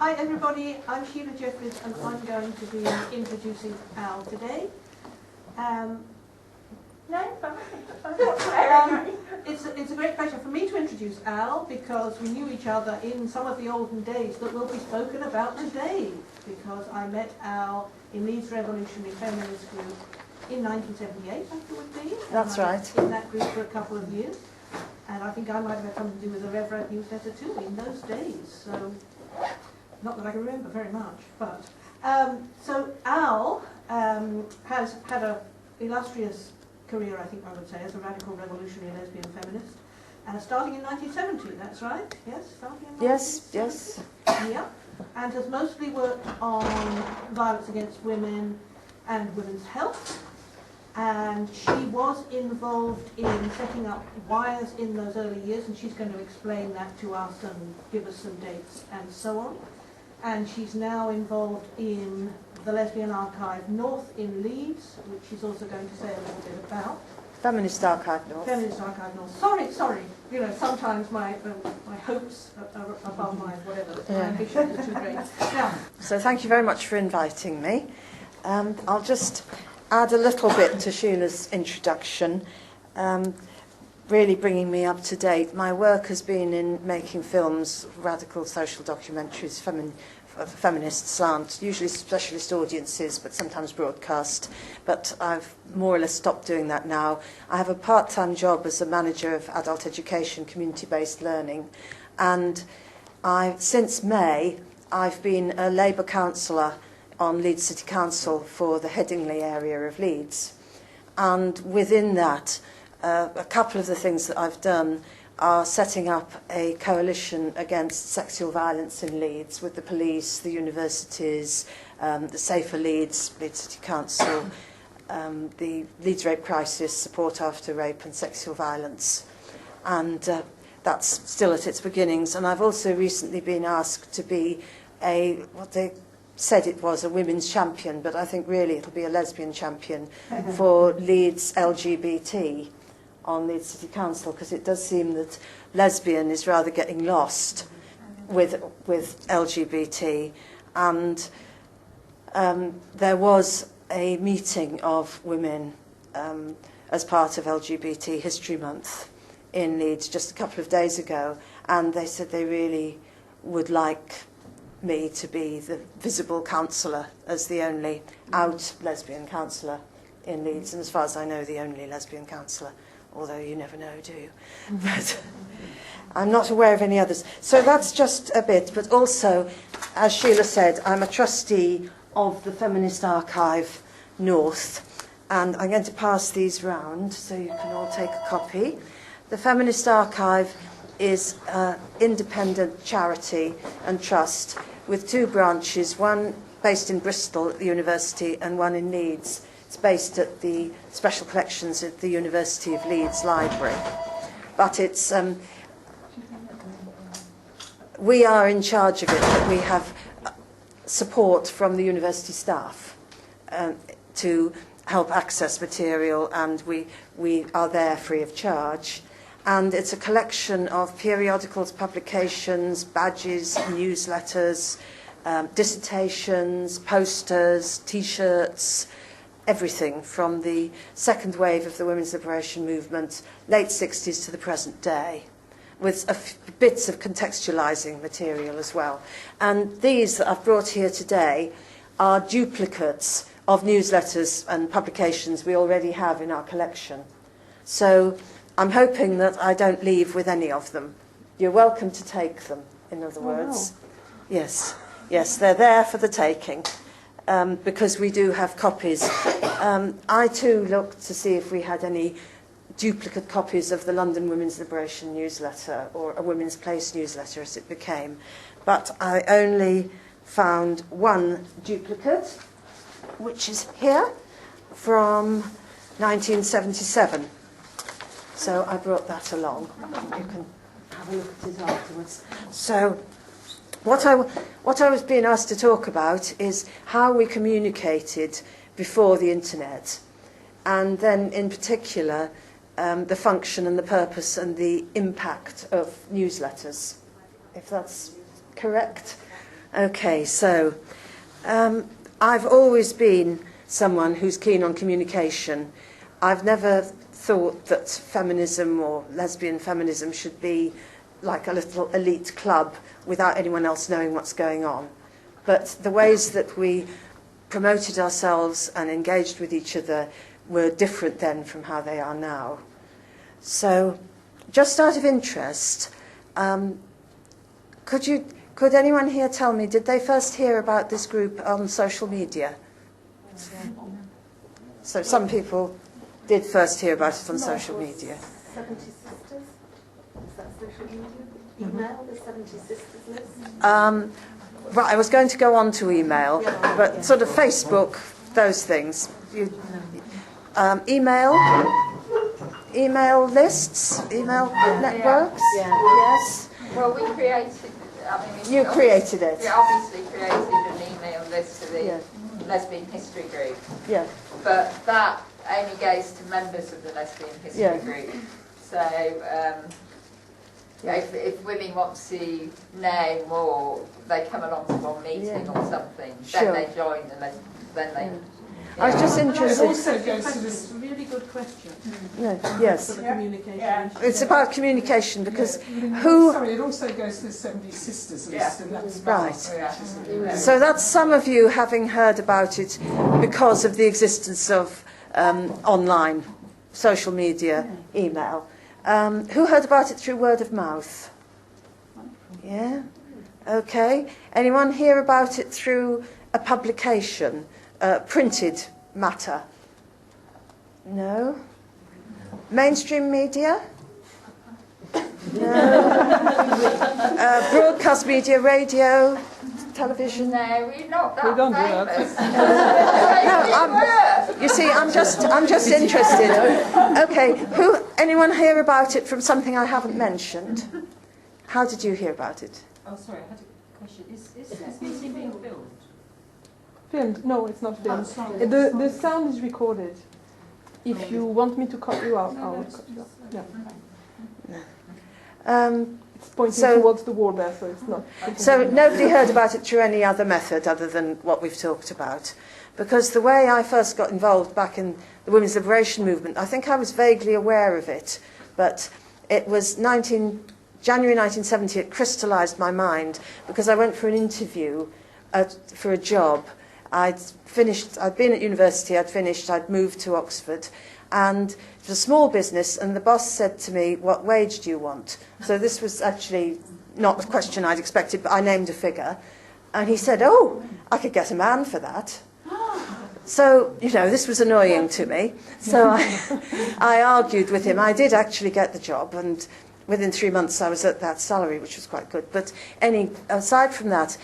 Hi everybody, I'm Sheila Jeffries and I'm going to be introducing Al today. It's a great pleasure for me to introduce Al because we knew each other in some of the olden days that will be spoken about today, because I met Al in Leeds Revolutionary Feminist Group in 1978, I think it would be. That's right. In that group for a couple of years. And I think I might have had something to do with the Reverend newsletter too in those days. So, not that I can remember very much, but so Al has had an illustrious career, I think I would say, as a radical revolutionary lesbian feminist, starting in 1970. That's right? Yes, starting in 1970. Yes. Yeah, and has mostly worked on violence against women and women's health. And she was involved in setting up wires in those early years, and she's going to explain that to us and give us some dates and so on. And she's now involved in the Lesbian Archive North in Leeds, which she's also going to say a little bit about. Feminist Archive North. Feminist Archive North. Sorry. You know, sometimes my hopes are above my whatever. Yeah. My ambition is too great. Now, so thank you very much for inviting me. I'll just add a little bit to Sheila's introduction, really bringing me up to date. My work has been in making films, radical social documentaries, feminist slant, usually specialist audiences, but sometimes broadcast. But I've more or less stopped doing that now. I have a part-time job as a manager of adult education, community-based learning, and since May, I've been a Labour councillor on Leeds City Council for the Headingley area of Leeds. And within that, a couple of the things that I've done are setting up a coalition against sexual violence in Leeds with the police, the universities, the Safer Leeds, Leeds City Council, the Leeds Rape Crisis, support after rape and sexual violence. And that's still at its beginnings. And I've also recently been asked to be what they said it was a women's champion, but I think really it'll be a lesbian champion for Leeds LGBT on Leeds City Council, because it does seem that lesbian is rather getting lost with LGBT. And there was a meeting of women as part of LGBT History Month in Leeds just a couple of days ago, and they said they really would like me to be the visible councillor, as the only out lesbian councillor in Leeds, and as far as I know, the only lesbian councillor, although you never know, do you? But I'm not aware of any others. So that's just a bit, but also, as Sheila said, I'm a trustee of the Feminist Archive North, and I'm going to pass these round so you can all take a copy. The Feminist Archive is an independent charity and trust with two branches, one based in Bristol at the university and one in Leeds. It's based at the Special Collections at the University of Leeds Library. But it's we are in charge of it, but we have support from the university staff to help access material, and we are there free of charge. And it's a collection of periodicals, publications, badges, newsletters, dissertations, posters, T-shirts, everything from the second wave of the women's liberation movement, late 60s to the present day, with bits of contextualising material as well. And these that I've brought here today are duplicates of newsletters and publications we already have in our collection. So I'm hoping that I don't leave with any of them. You're welcome to take them, in other words. No. Yes, they're there for the taking, because we do have copies. I too looked to see if we had any duplicate copies of the London Women's Liberation newsletter, or a Women's Place newsletter as it became, but I only found one duplicate, which is here, from 1977. So I brought that along. You can have a look at it afterwards. So what I was being asked to talk about is how we communicated before the internet, and then in particular the function and the purpose and the impact of newsletters, if that's correct. Okay, so I've always been someone who's keen on communication. I've never thought that feminism or lesbian feminism should be like a little elite club without anyone else knowing what's going on. But the ways that we promoted ourselves and engaged with each other were different then from how they are now. So, just out of interest, could anyone here tell me, did they first hear about this group on social media? So some people did first hear about it on social media. 70 Sisters? Is that social media? Email, the 70 Sisters list? Right, I was going to go on to email, but sort of Facebook, those things. Email lists, email networks. Yes. Well, we created. You created it. We obviously created an email list to the Lesbian History Group. Yeah. But that only goes to members of the Lesbian History Group. So, if women want to know more, they come along to one meeting or something. Then they join, and then they. I was just interested. It also goes to It's a really good question. Yes. For the communication. It's about communication because Sorry, it also goes to the 70 Sisters list, and that's Right. So So that's some of you having heard about it because of the existence of online, social media, email. Who heard about it through word of mouth? Yeah? Okay. Anyone hear about it through a publication, printed matter? No? Mainstream media? No? Broadcast media, radio, television? No, we're not that We don't do famous. You see, I'm just interested. Okay, anyone hear about it from something I haven't mentioned? How did you hear about it? Oh, sorry, I had a question. Is this meeting being filmed? Filmed? No, it's not filmed. The sound is recorded. If you want me to cut you out, I will cut you out. Yeah. It's pointing towards the wall there, so it's not. So nobody heard about it through any other method other than what we've talked about? Because the way I first got involved back in the women's liberation movement, I think I was vaguely aware of it, but it was January 1970, it crystallised my mind because I went for an interview for a job. I'd been at university, I'd moved to Oxford, and it was a small business, and the boss said to me, "What wage do you want?" So this was actually not the question I'd expected, but I named a figure, and he said, "Oh, I could get a man for that." So, this was annoying to me. So I argued with him. I did actually get the job, and within 3 months I was at that salary, which was quite good. But aside from that,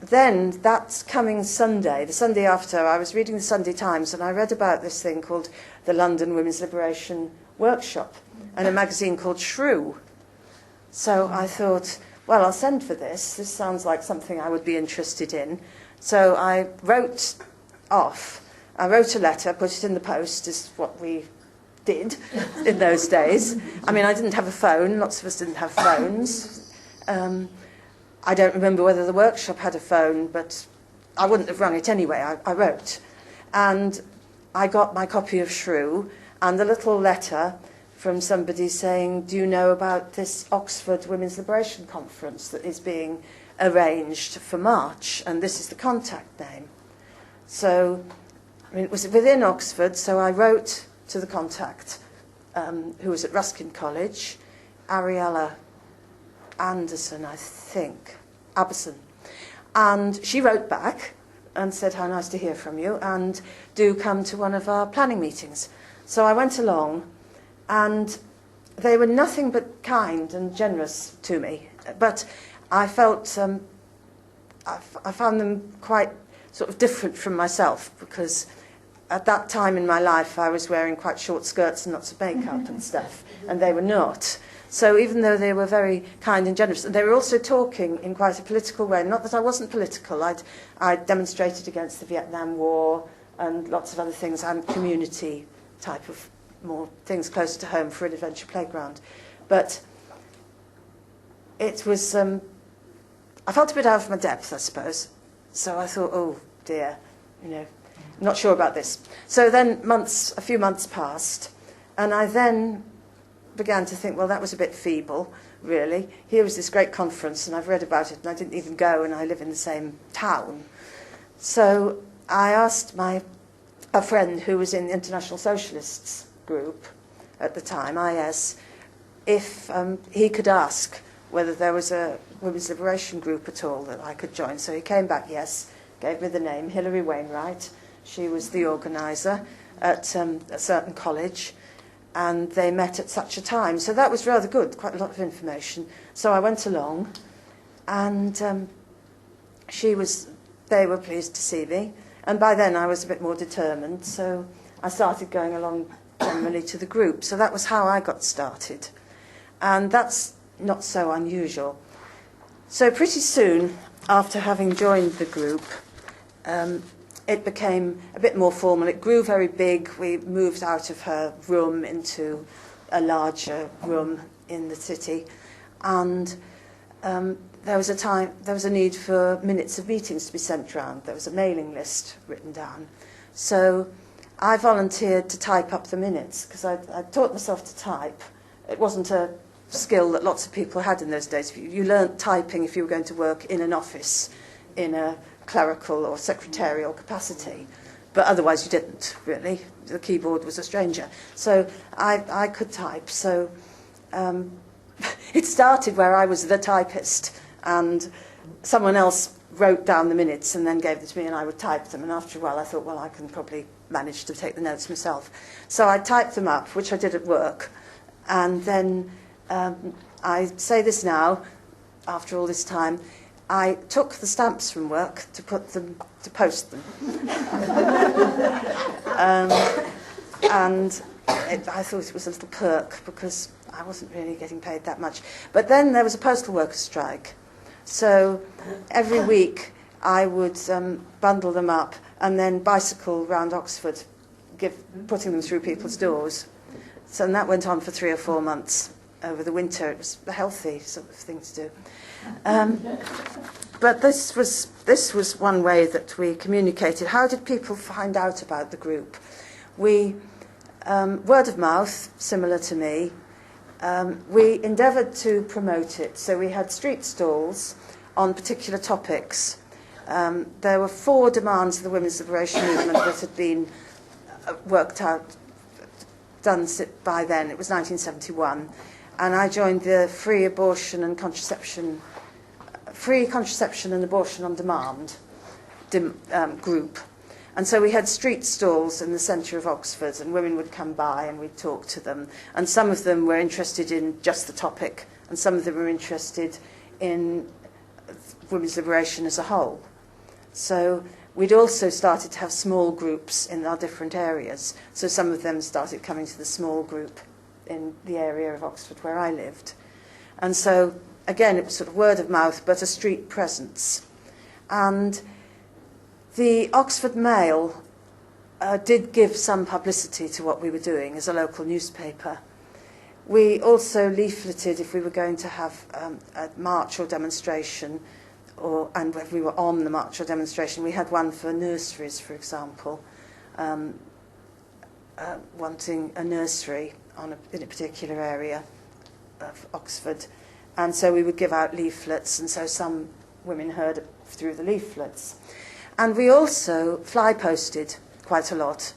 then that coming Sunday, the Sunday after, I was reading the Sunday Times, and I read about this thing called the London Women's Liberation Workshop and a magazine called Shrew. So I thought, well, I'll send for this. This sounds like something I would be interested in. So I wrote a letter, put it in the post, is what we did in those days. I mean, I didn't have a phone. Lots of us didn't have phones. I don't remember whether the workshop had a phone, but I wouldn't have rung it anyway. I wrote. And I got my copy of Shrew and a little letter from somebody saying, "Do you know about this Oxford Women's Liberation Conference that is being arranged for March? And this is the contact name." So, it was within Oxford, so I wrote to the contact, who was at Ruskin College, Ariella Anderson, I think, Aberson. And she wrote back and said, "How nice to hear from you, and do come to one of our planning meetings." So I went along, and they were nothing but kind and generous to me. But I felt, I found them quite sort of different from myself, because at that time in my life I was wearing quite short skirts and lots of makeup and stuff, and they were not. So even though they were very kind and generous, and they were also talking in quite a political way, not that I wasn't political, I'd demonstrated against the Vietnam War and lots of other things, and community type of more things closer to home for an adventure playground. But it was, I felt a bit out of my depth, I suppose. So I thought, oh dear, you know, not sure about this. So then a few months passed, and I then began to think, well, that was a bit feeble, really. Here was this great conference, and I've read about it, and I didn't even go, and I live in the same town. So I asked a friend who was in the International Socialists group at the time, IS, if he could ask whether there was a women's liberation group at all that I could join. So he came back, yes, gave me the name, Hilary Wainwright. She was the organiser at a certain college, and they met at such a time. So that was rather good, quite a lot of information. So I went along, and they were pleased to see me. And by then I was a bit more determined, so I started going along generally to the group. So that was how I got started. And that's not so unusual. So pretty soon after having joined the group, it became a bit more formal. It grew very big. We moved out of her room into a larger room in the city, and there was a need for minutes of meetings to be sent round. There was a mailing list written down. So I volunteered to type up the minutes because I taught myself to type. It wasn't a skill that lots of people had in those days. You learnt typing if you were going to work in an office in a clerical or secretarial capacity, but otherwise you didn't, really. The keyboard was a stranger. So I could type. So it started where I was the typist, and someone else wrote down the minutes and then gave them to me, and I would type them. And after a while I thought, well, I can probably manage to take the notes myself. So I typed them up, which I did at work, and then I say this now, after all this time, I took the stamps from work to post them. And I thought it was a little perk because I wasn't really getting paid that much. But then there was a postal workers' strike. So every week I would bundle them up and then bicycle round Oxford, putting them through people's doors. So and that went on for 3 or 4 months over the winter. It was a healthy sort of thing to do. But this was one way that we communicated. How did people find out about the group? We word of mouth, similar to me. We endeavoured to promote it. So we had street stalls on particular topics. There were 4 demands of the women's liberation movement that had been worked out, done by then. It was 1971. And I joined the free contraception and abortion on demand group. And so we had street stalls in the centre of Oxford, and women would come by and we'd talk to them. And some of them were interested in just the topic, and some of them were interested in women's liberation as a whole. So we'd also started to have small groups in our different areas. So some of them started coming to the small group in the area of Oxford where I lived. And so, again, it was sort of word of mouth, but a street presence. And the Oxford Mail did give some publicity to what we were doing as a local newspaper. We also leafleted if we were going to have a march or demonstration, and if we were on the march or demonstration. We had one for nurseries, for example, wanting a nursery in a particular area of Oxford. And so we would give out leaflets, and so some women heard through the leaflets. And we also fly posted quite a lot.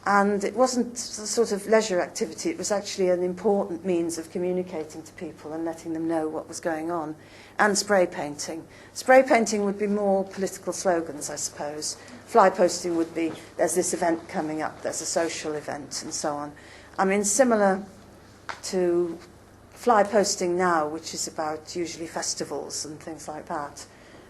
And it wasn't a sort of leisure activity, it was actually an important means of communicating to people and letting them know what was going on. And spray painting. Spray painting would be more political slogans, I suppose. Fly posting would be, there's this event coming up, there's a social event, and so on. I mean, similar to fly posting now, which is about usually festivals and things like that.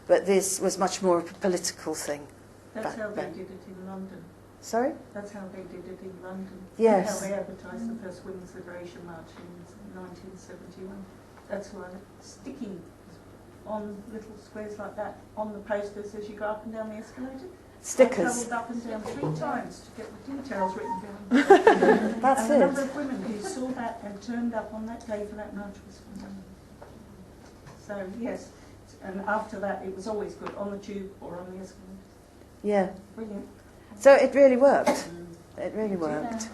But this was much more of a political thing. That's how they did it in London. Sorry? That's how they did it in London. Yes. That's how they advertised the first Women's Liberation March in 1971. That's why sticky on little squares like that on the posters as you go up and down the escalator. Stickers. I travelled up and down 3 times to get the details written down. That's and the number it. of women who saw that and turned up on that day for that march was phenomenal. So yes, And after that, it was always good, on the tube or on the escalator. Yeah. Brilliant. So it really worked. It really worked.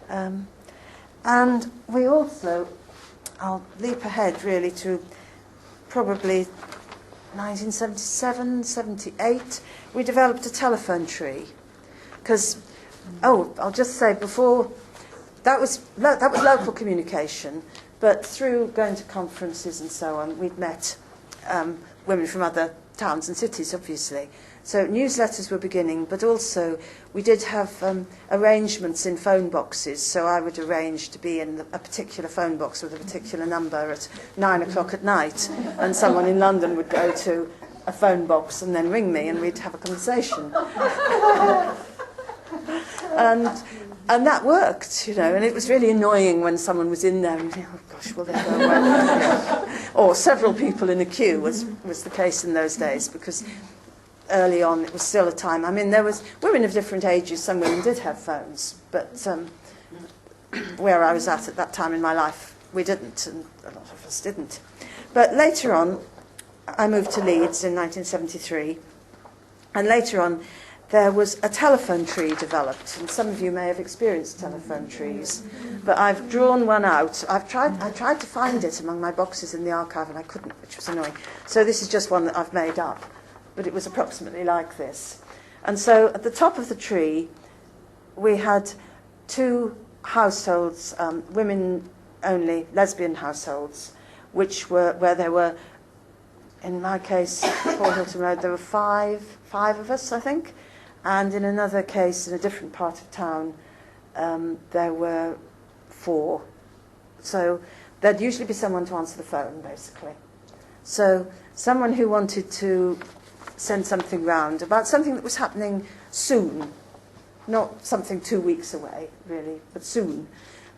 And we also, I'll leap ahead really to probably 1977, 78, we developed a telephone tree. Because, I'll just say before, that was local communication, but through going to conferences and so on, we'd met women from other towns and cities, obviously. So newsletters were beginning, but also we did have arrangements in phone boxes. So I would arrange to be in a particular phone box with a particular number at 9 o'clock at night, and someone in London would go to a phone box and then ring me, and we'd have a conversation. And that worked, and it was really annoying when someone was in there and, oh gosh, will they go away? Or several people in a queue was the case in those days, because early on it was still a time. I mean, there was women of different ages. Some women did have phones, but where I was at that time in my life, we didn't, and a lot of us didn't. But later on, I moved to Leeds in 1973, and later on there was a telephone tree developed, and some of you may have experienced telephone trees, but I've drawn one out. I tried to find it among my boxes in the archive, and I couldn't, which was annoying. So this is just one that I've made up, but it was approximately like this. And so at the top of the tree, we had two households, women-only lesbian households, where there were, in my case, Paul Hilton Road, there were five of us, I think. And in another case, in a different part of town, there were 4. So there'd usually be someone to answer the phone, basically. So someone who wanted to send something round about something that was happening soon, not something 2 weeks away, really, but soon.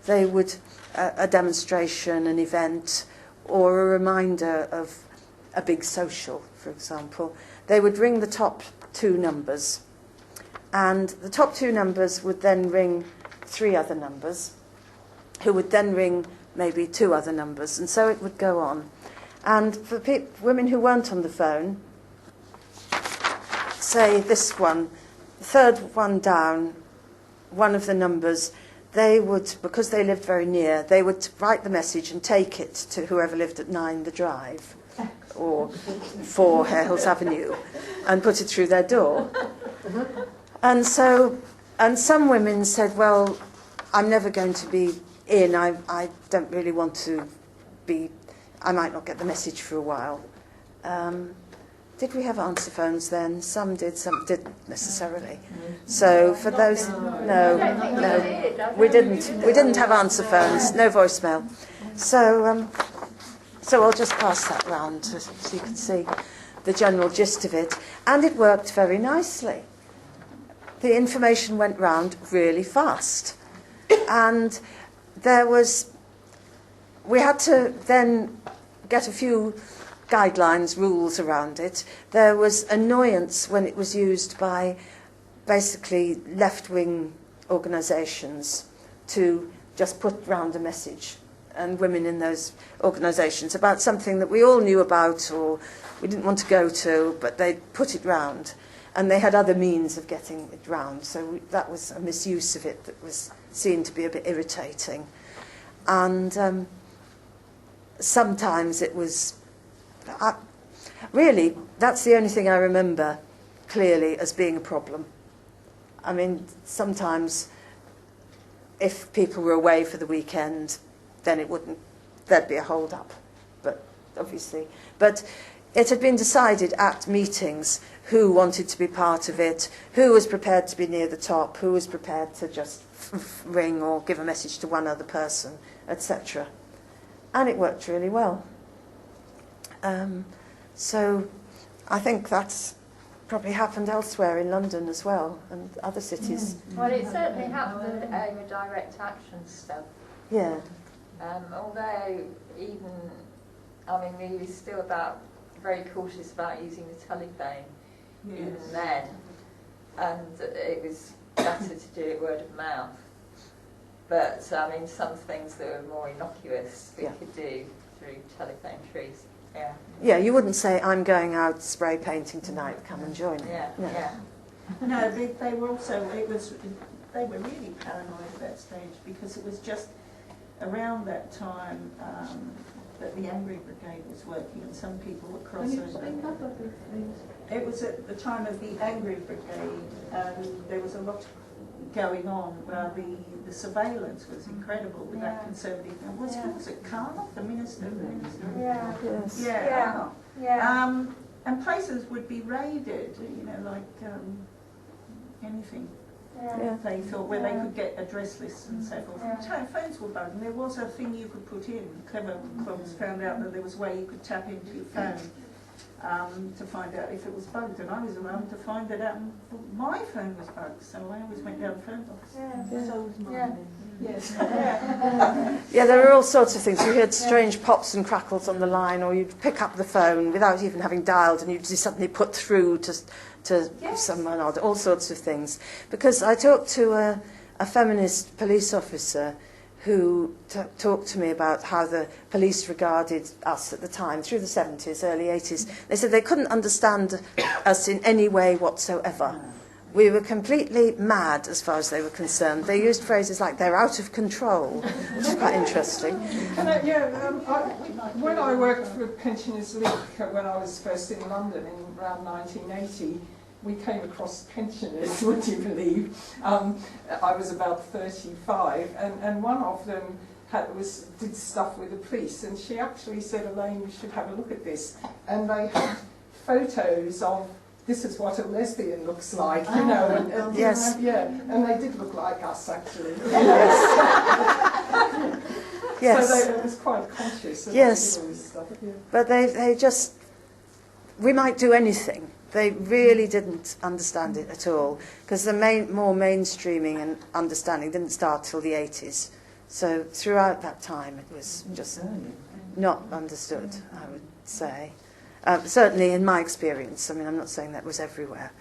They would, a demonstration, an event, or a reminder of a big social, for example. They would ring the top 2 numbers. And the top 2 numbers would then ring 3 other numbers, who would then ring maybe 2 other numbers, and so it would go on. And for women who weren't on the phone, say this one, the third one down, one of the numbers, they would, because they lived very near, they would write the message and take it to whoever lived at 9 The Drive or 4 Hare Hills Avenue and put it through their door. And some women said, well, I'm never going to be in. I don't really want to be. I might not get the message for a while. Did we have answer phones then? Some did, some didn't necessarily. So for those, no, we didn't. We didn't have answer phones. No voicemail. So I'll just pass that round so you can see the general gist of it. And it worked very nicely. The information went round really fast. And we had to then get a few guidelines, rules around it. There was annoyance when it was used by basically left-wing organisations to just put round a message, and women in those organisations, about something that we all knew about or we didn't want to go to, but they put it round. And they had other means of getting it round, so that was a misuse of it that was seen to be a bit irritating. And sometimes it was... really, that's the only thing I remember clearly as being a problem. I mean, sometimes if people were away for the weekend, then there'd be a hold-up, but obviously. But it had been decided at meetings who wanted to be part of it, who was prepared to be near the top, who was prepared to just ring or give a message to one other person, etc. And it worked really well. So I think that's probably happened elsewhere in London as well, and other cities. Well, it certainly happened with direct action stuff. Yeah. Although we were still very cautious about using the telephone, even then, and it was better to do it word of mouth. But some things that were more innocuous we could do through telephone trees. Yeah. Yeah, you wouldn't say, I'm going out spray painting tonight, come and join me. Yeah. No. Yeah. No, they were also, they were really paranoid at that stage, because it was just around that time that the Angry Brigade was working, and some people were crossover. It was at the time of the Angry Brigade, and there was a lot going on where the surveillance was incredible with that Conservative. Who was it, Carl, the Minister? Yeah. Yes. Yeah. Yeah. And places would be raided, you know, like anything. Yeah. They thought where they could get address lists and so forth. Yeah. Phones were bugged, and there was a thing you could put in. Clever clubs found out that there was a way you could tap into your phone to find out if it was bugged, and I was around to find it out. And my phone was bugged, so I always went down the phone box. Yeah. So was mine. Yeah. Yes. Yeah, there were all sorts of things. You heard strange pops and crackles on the line, or you'd pick up the phone without even having dialed, and you'd be suddenly put through to someone odd, all sorts of things. Because I talked to a feminist police officer who talked to me about how the police regarded us at the time, through the 70s, early 80s. They said they couldn't understand us in any way whatsoever. We were completely mad as far as they were concerned. They used phrases like, they're out of control, which is quite interesting. And when I worked for Pensioners League, when I was first in London in around 1980, we came across pensioners, would you believe? I was about 35, and one of them did stuff with the police, and she actually said, Elaine, you should have a look at this. And they had photos of, this is what a lesbian looks like, you know. And yes. And they did look like us, actually. Yes. Yes. So they was quite conscious of yes. all this stuff. Yeah. But they just, we might do anything. They really didn't understand it at all, because the more mainstreaming and understanding didn't start till the 80s. So throughout that time, it was just not understood, I would say. Certainly in my experience. I mean, I'm not saying that was everywhere.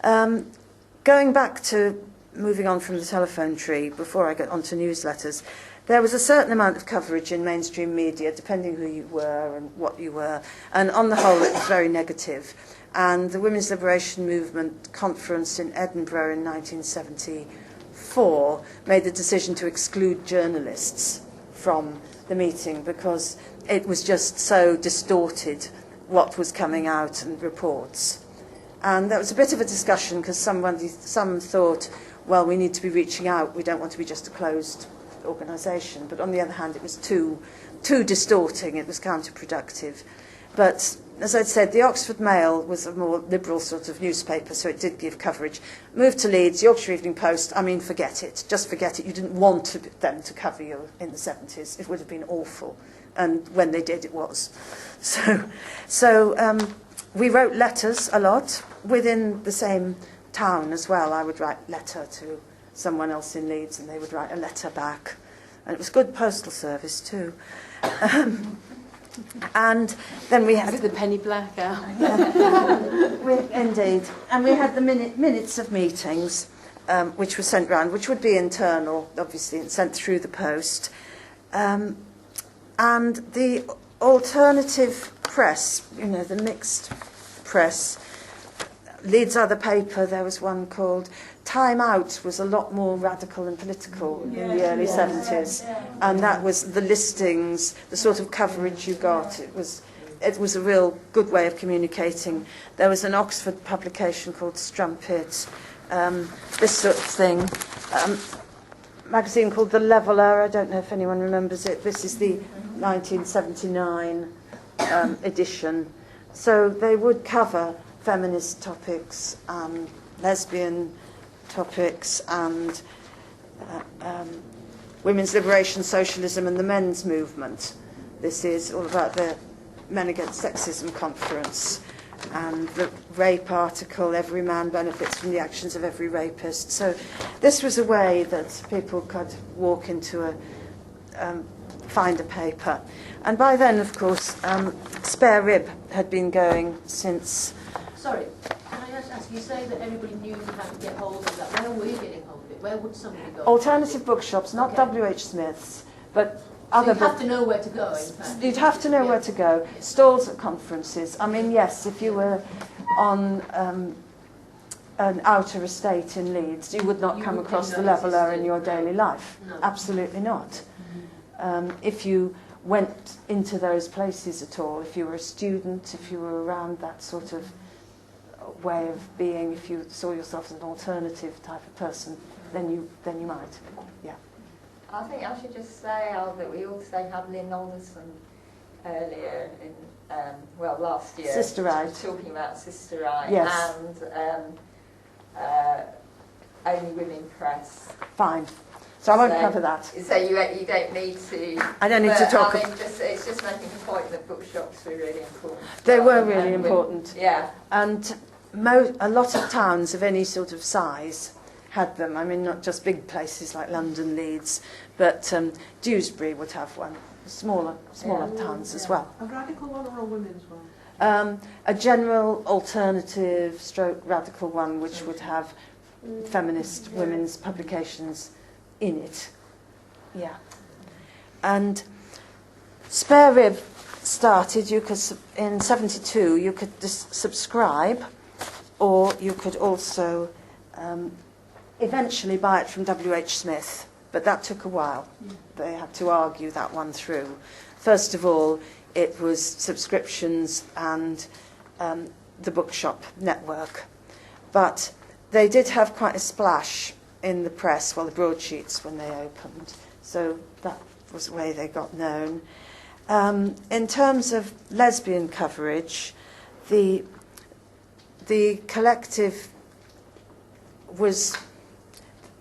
Going back to moving on from the telephone tree, before I get on to newsletters, there was a certain amount of coverage in mainstream media, depending who you were and what you were, and on the whole it was very negative. And the Women's Liberation Movement conference in Edinburgh in 1974 made the decision to exclude journalists from the meeting because it was just so distorted what was coming out and reports. And that was a bit of a discussion because some thought, well, we need to be reaching out, we don't want to be just a closed organisation. But on the other hand, it was too distorting, it was counterproductive. But as I'd said, the Oxford Mail was a more liberal sort of newspaper, so it did give coverage. Moved to Leeds, Yorkshire Evening Post, I mean, forget it. Just forget it. You didn't want them to cover you in the 70s. It would have been awful. And when they did, it was. So we wrote letters a lot within the same town as well. I would write a letter to someone else in Leeds, and they would write a letter back. And it was good postal service, too. And then we had the penny blackout. Indeed, and we had the minutes of meetings, which were sent round, which would be internal, obviously, and sent through the post. And the alternative press, you know, the mixed press, Leeds Other Paper, there was one called Time Out, was a lot more radical and political in the early 70s. And that was the listings, the sort of coverage you got. It was a real good way of communicating. There was an Oxford publication called Strumpet, this sort of thing. Magazine called The Leveller, I don't know if anyone remembers it. This is the 1979 edition. So they would cover feminist topics, lesbian topics, and women's liberation, socialism, and the men's movement. This is all about the Men Against Sexism conference and the rape article, Every Man Benefits from the Actions of Every Rapist. So this was a way that people could walk into find a paper. And by then, of course, Spare Rib had been going since... Sorry, can I just ask, you say that everybody knew how to get hold of that. Where were you getting hold of it? Where would somebody go? Alternative bookshops, not Okay. W.H. Smith's, but other you have to know where to go, in fact. You'd have to know where to go. Stalls at conferences. I mean, yes, if you were on an outer estate in Leeds, you would not come across the leveller in your daily life. No. Absolutely not. If you went into those places at all, if you were a student, if you were around that sort of way of being, if you saw yourself as an alternative type of person, then you might. Yeah. I think I should just say that we also had Lynn Alderson earlier in, last year. Sister Ride. Talking about Sister Ride. Yes. And Only Women Press. Fine. So I won't cover that. So you don't need to... I don't need to talk... I mean, it's just making the point that bookshops were really important. They were really important. Yeah. And a lot of towns of any sort of size had them. I mean, not just big places like London, Leeds, but Dewsbury would have one. Smaller towns as well. A radical one or a women's one? A general alternative stroke radical one, which would have feminist women's publications in it. Yeah. And Spare Rib started, you could, in 72, you could subscribe, or you could also eventually buy it from W.H. Smith, but that took a while. They had to argue that one through. First of all, it was subscriptions and the bookshop network. But they did have quite a splash in the press, the broadsheets when they opened. So that was the way they got known. In terms of lesbian coverage, the collective was...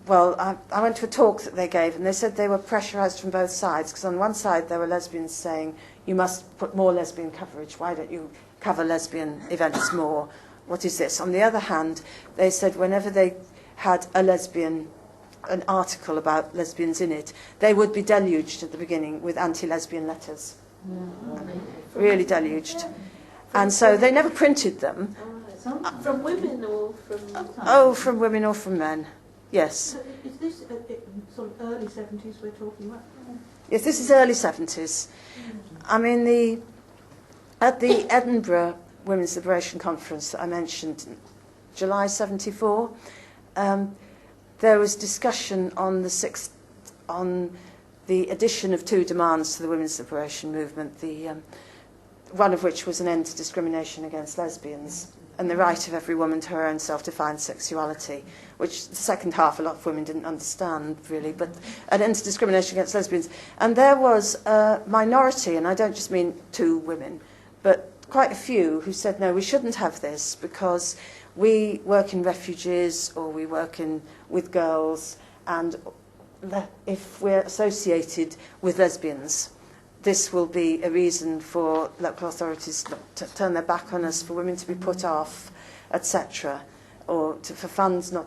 I went to a talk that they gave, and they said they were pressurised from both sides, because on one side there were lesbians saying, you must put more lesbian coverage, why don't you cover lesbian events more? What is this? On the other hand, they said whenever they had an article about lesbians in it, they would be deluged at the beginning with anti-lesbian letters. Really deluged. And so they never printed them. From women or from... Oh, from women or from men. Yes. So is this sort of early 70s we're talking about? Yes, this is early 70s. I mean, at the Edinburgh Women's Liberation Conference that I mentioned, July 74, there was discussion on the addition of two demands to the women's liberation movement, one of which was an end to discrimination against lesbians and the right of every woman to her own self-defined sexuality, which the second half a lot of women didn't understand, really, but an end to discrimination against lesbians. And there was a minority, and I don't just mean two women, but quite a few who said, no, we shouldn't have this because we work in refuges or we work with girls, and if we're associated with lesbians, this will be a reason for local authorities to turn their back on us, for women to be put off, etc. Or for funds, there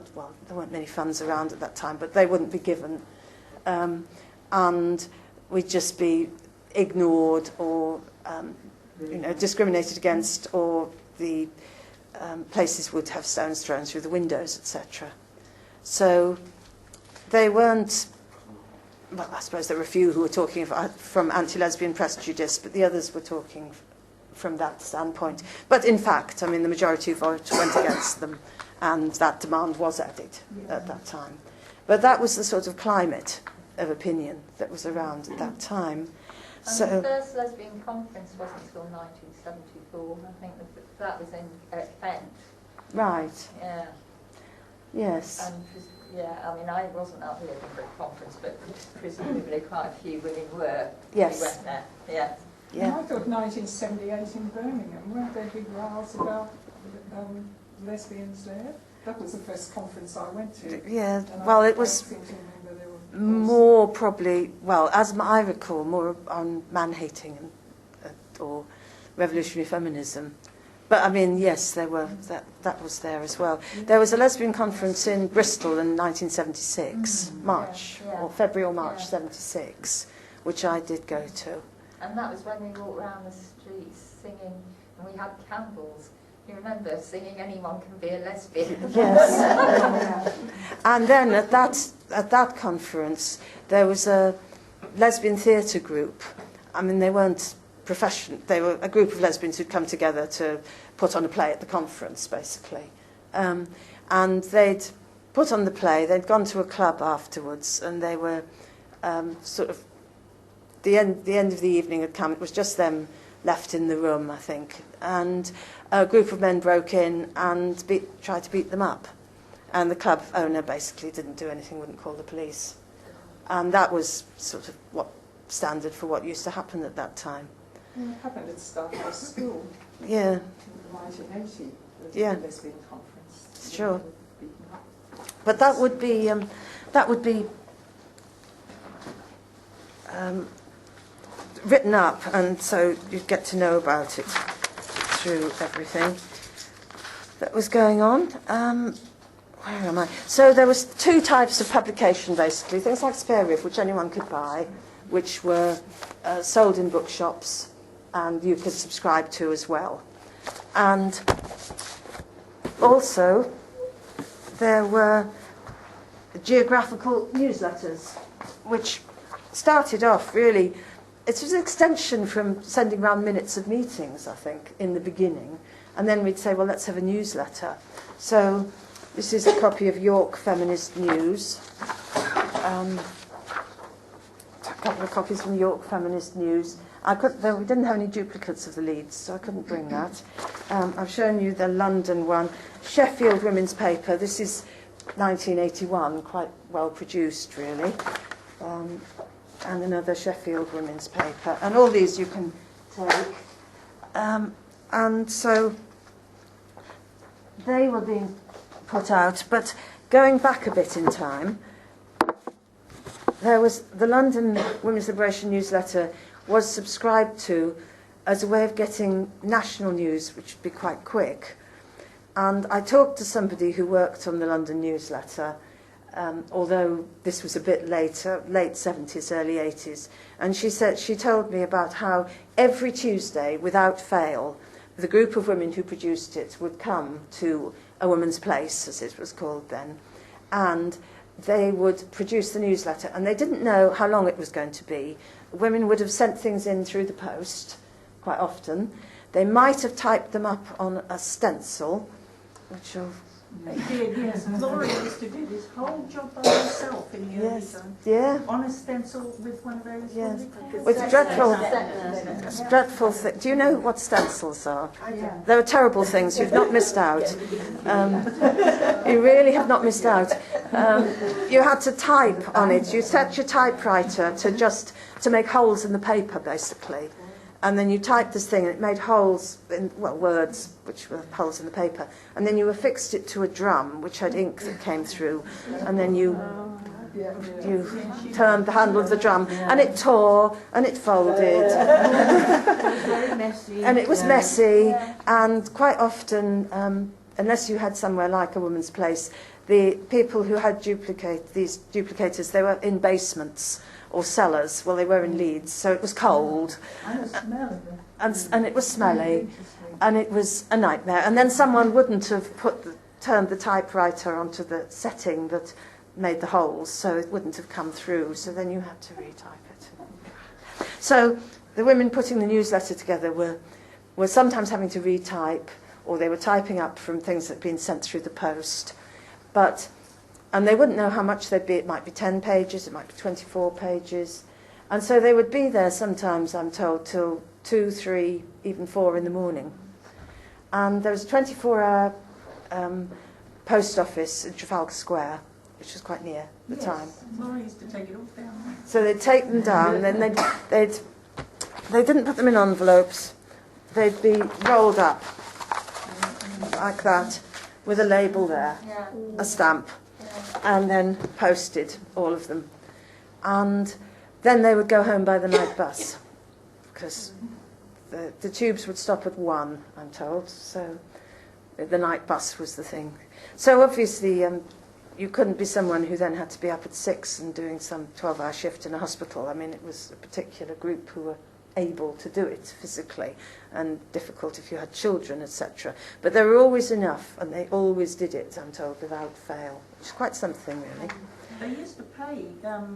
weren't many funds around at that time, but they wouldn't be given. And we'd just be ignored or discriminated against, or the places would have stones thrown through the windows, etc. So they weren't... Well, I suppose there were a few who were talking from anti-lesbian prejudice, but the others were talking from that standpoint. But in fact, I mean, the majority vote went against them, and that demand was added at that time. But that was the sort of climate of opinion that was around at that time. And the first lesbian conference wasn't until 1974. I think that was in Kent. Right. Yeah. Yes. And I mean, I wasn't at the Edinburgh conference, but presumably quite a few women were. Yes. Who went there. Yeah. Yeah. And I thought 1978 in Birmingham, weren't there big rows about lesbians there? That was the first conference I went to. Yeah, And well, it I was seem to remember there were more probably, as I recall, more on man-hating or revolutionary feminism. But I mean, yes, there were that was there as well. There was a lesbian conference in Bristol in 1976, March, or February or March 76, which I did go to. And that was when we walked around the streets singing, and we had candles. You remember singing "Anyone Can Be a Lesbian"? Yes. And then at that conference, there was a lesbian theatre group. I mean, they weren't professional. They were a group of lesbians who'd come together to put on a play at the conference, basically. And they'd put on the play. They'd gone to a club afterwards, and they were sort of the end of the evening had come. It was just them left in the room, I think, and a group of men broke in and tried to beat them up. And the club owner basically didn't do anything, wouldn't call the police. And that was sort of what standard for what used to happen at that time. It happened at Starfire School. Yeah. In 1980. Yeah. The Lesbian conference. Sure. But that would be written up, and so you'd get to know about it through everything that was going on. Where am I? So there was two types of publication, basically. Things like Spare Rib, which anyone could buy, which were sold in bookshops, and you could subscribe to as well. And also, there were geographical newsletters, which started off really, it was an extension from sending round minutes of meetings, I think, in the beginning. And then we'd say, well, let's have a newsletter. So this is a copy of York Feminist News. A couple of copies from York Feminist News. We didn't have any duplicates of the Leeds, so I couldn't bring that. I've shown you the London one. Sheffield Women's Paper. This is 1981, quite well produced, really. And another Sheffield Women's Paper. And all these you can take. And so they were being put out. But going back a bit in time, there was the London Women's Liberation newsletter was subscribed to as a way of getting national news, which would be quite quick. And I talked to somebody who worked on the London newsletter, although this was a bit later, late 70s, early 80s. And she told me about how every Tuesday, without fail, the group of women who produced it would come to a woman's place, as it was called then, and they would produce the newsletter. And they didn't know how long it was going to be. Women would have sent things in through the post, quite often. They might have typed them up on a stencil, which will... They did, yes. Laura used to do this whole job by herself in the early time. Yeah. On a stencil with one of those. Yes. It's dreadful thing. Do you know what stencils are? Yeah. They're terrible things. You've not missed out. You really have not missed out. You had to type on it. You set your typewriter to make holes in the paper, basically. And then you typed this thing, and it made holes in, words, which were holes in the paper. And then you affixed it to a drum, which had ink that came through. And then you turned the handle of the drum, and it tore, and it folded. It was very messy. And it was messy, and quite often, unless you had somewhere like a woman's place, the people who had these duplicators, they were in basements or cellars. Well, they were in Leeds, so it was cold. And it was smelly, and it was a nightmare. And then someone wouldn't have turned the typewriter onto the setting that made the holes, so it wouldn't have come through. So then you had to retype it. So the women putting the newsletter together were sometimes having to retype, or they were typing up from things that had been sent through the post. And they wouldn't know how much they'd be. It might be 10 pages, it might be 24 pages. And so they would be there sometimes, I'm told, till 2, 3, even 4 in the morning. And there was a 24-hour post office in Trafalgar Square, which was quite near the time. Laura used to take it all down. So they'd take them down, then they didn't put them in envelopes. They'd be rolled up like that, with a label there, a stamp, and then posted, all of them. And then they would go home by the night bus, because the tubes would stop at 1, I'm told, so the night bus was the thing. So obviously you couldn't be someone who then had to be up at 6 and doing some 12-hour shift in a hospital. I mean, it was a particular group who were able to do it physically, and difficult if you had children, etc. But there were always enough, and they always did it, I'm told, without fail, which is quite something, really. They used to pay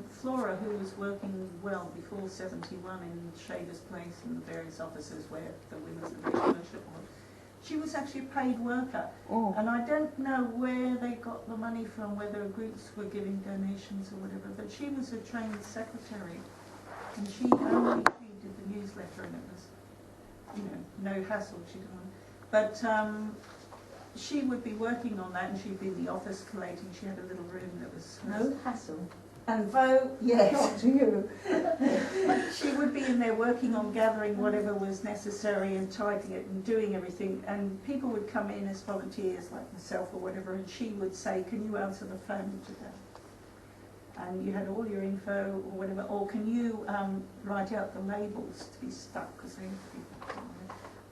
Flora, who was working well before 71 in Shaver's Place and the various offices where the women's fellowship was. She was actually a paid worker, and I don't know where they got the money from, whether groups were giving donations or whatever, but she was a trained secretary, and she did the newsletter, and it was, you know, no hassle. She didn't. But she would be working on that, and she'd be in the office collating. She had a little room that was No hassle. and vote, yes. Not to you. She would be in there working on gathering whatever was necessary and typing it and doing everything, and people would come in as volunteers like myself or whatever, and she would say, can you answer the phone today? And you had all your info or whatever, or can you write out the labels to be stuck, because they have to be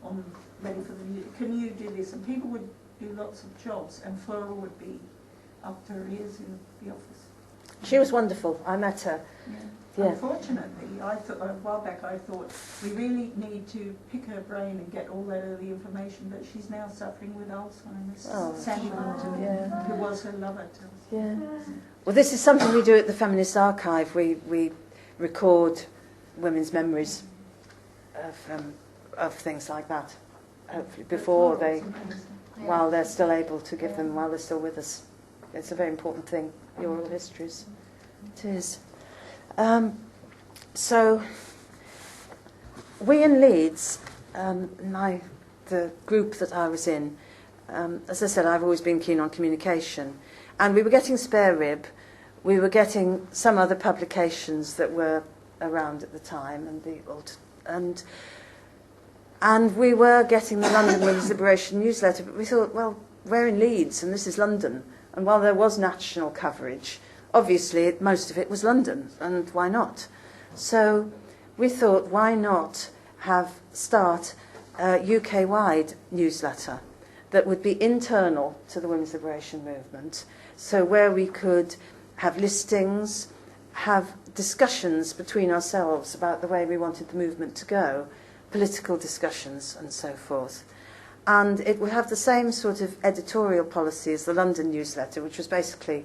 on, ready for the music. Can you do this? And people would do lots of jobs, and Flora would be up to her ears in the office. She was wonderful. I met her. Yeah. Unfortunately, I thought a while back, I thought we really need to pick her brain and get all that early information. But she's now suffering with Alzheimer's. Sandy Moulton, who was her lover, tells me. Well, this is something we do at the Feminist Archive. We record women's memories of things like that. Hopefully, before they, while they're still able to give them, while they're still with us. It's a very important thing. The oral histories. It is. So, we in Leeds, the group that I was in, as I said, I've always been keen on communication, and we were getting Spare Rib, we were getting some other publications that were around at the time, and we were getting the London Women's Liberation newsletter, but we thought, well, we're in Leeds, and this is London. And while there was national coverage, obviously most of it was London, and why not? So we thought, why not start a UK-wide newsletter that would be internal to the women's liberation movement, so where we could have listings, have discussions between ourselves about the way we wanted the movement to go, political discussions and so forth. And it would have the same sort of editorial policy as the London newsletter, which was basically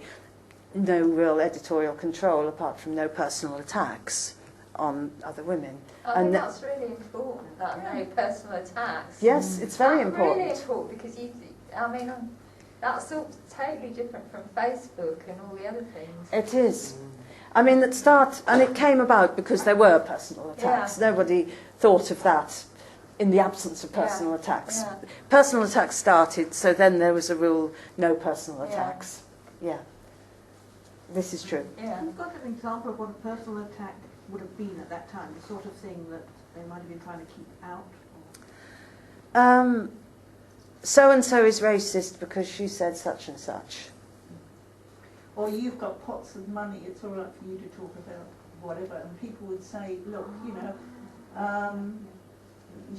no real editorial control apart from no personal attacks on other women. I think that's really important, that no personal attacks. Yes, it's very important. Really important, because that's all totally different from Facebook and all the other things. It is. I mean, and it came about because there were personal attacks. Yeah. Nobody thought of that in the absence of personal attacks. Yeah. Personal attacks started, so then there was a rule, no personal attacks. Yeah. This is true. Yeah. You've got an example of what a personal attack would have been at that time, the sort of thing that they might have been trying to keep out? So-and-so is racist because she said such and such. Or you've got pots of money, it's all right for you to talk about whatever, and people would say, look,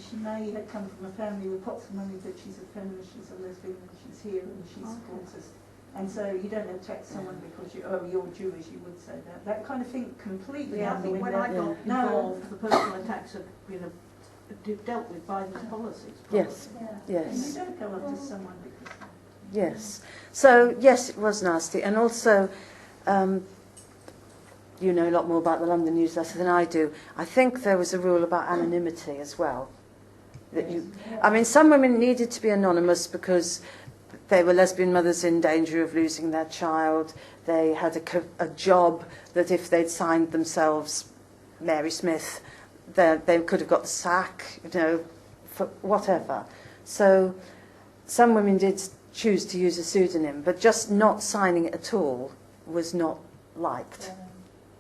she may have come from a family with pots of money, but she's a feminist, she's a lesbian, and she's here and she supports us. And so you don't attack someone because you're Jewish, you would say that. That kind of thing completely out the window. When I got involved, the personal attacks had been dealt with by these policies. Probably. Yes, yes. And you don't go after someone because... Yes. So, yes, it was nasty. And also, you know a lot more about the London newsletter than I do. I think there was a rule about anonymity as well. Some women needed to be anonymous because they were lesbian mothers in danger of losing their child. They had a job that if they'd signed themselves Mary Smith, they could have got the sack, for whatever. So some women did choose to use a pseudonym, but just not signing it at all was not liked.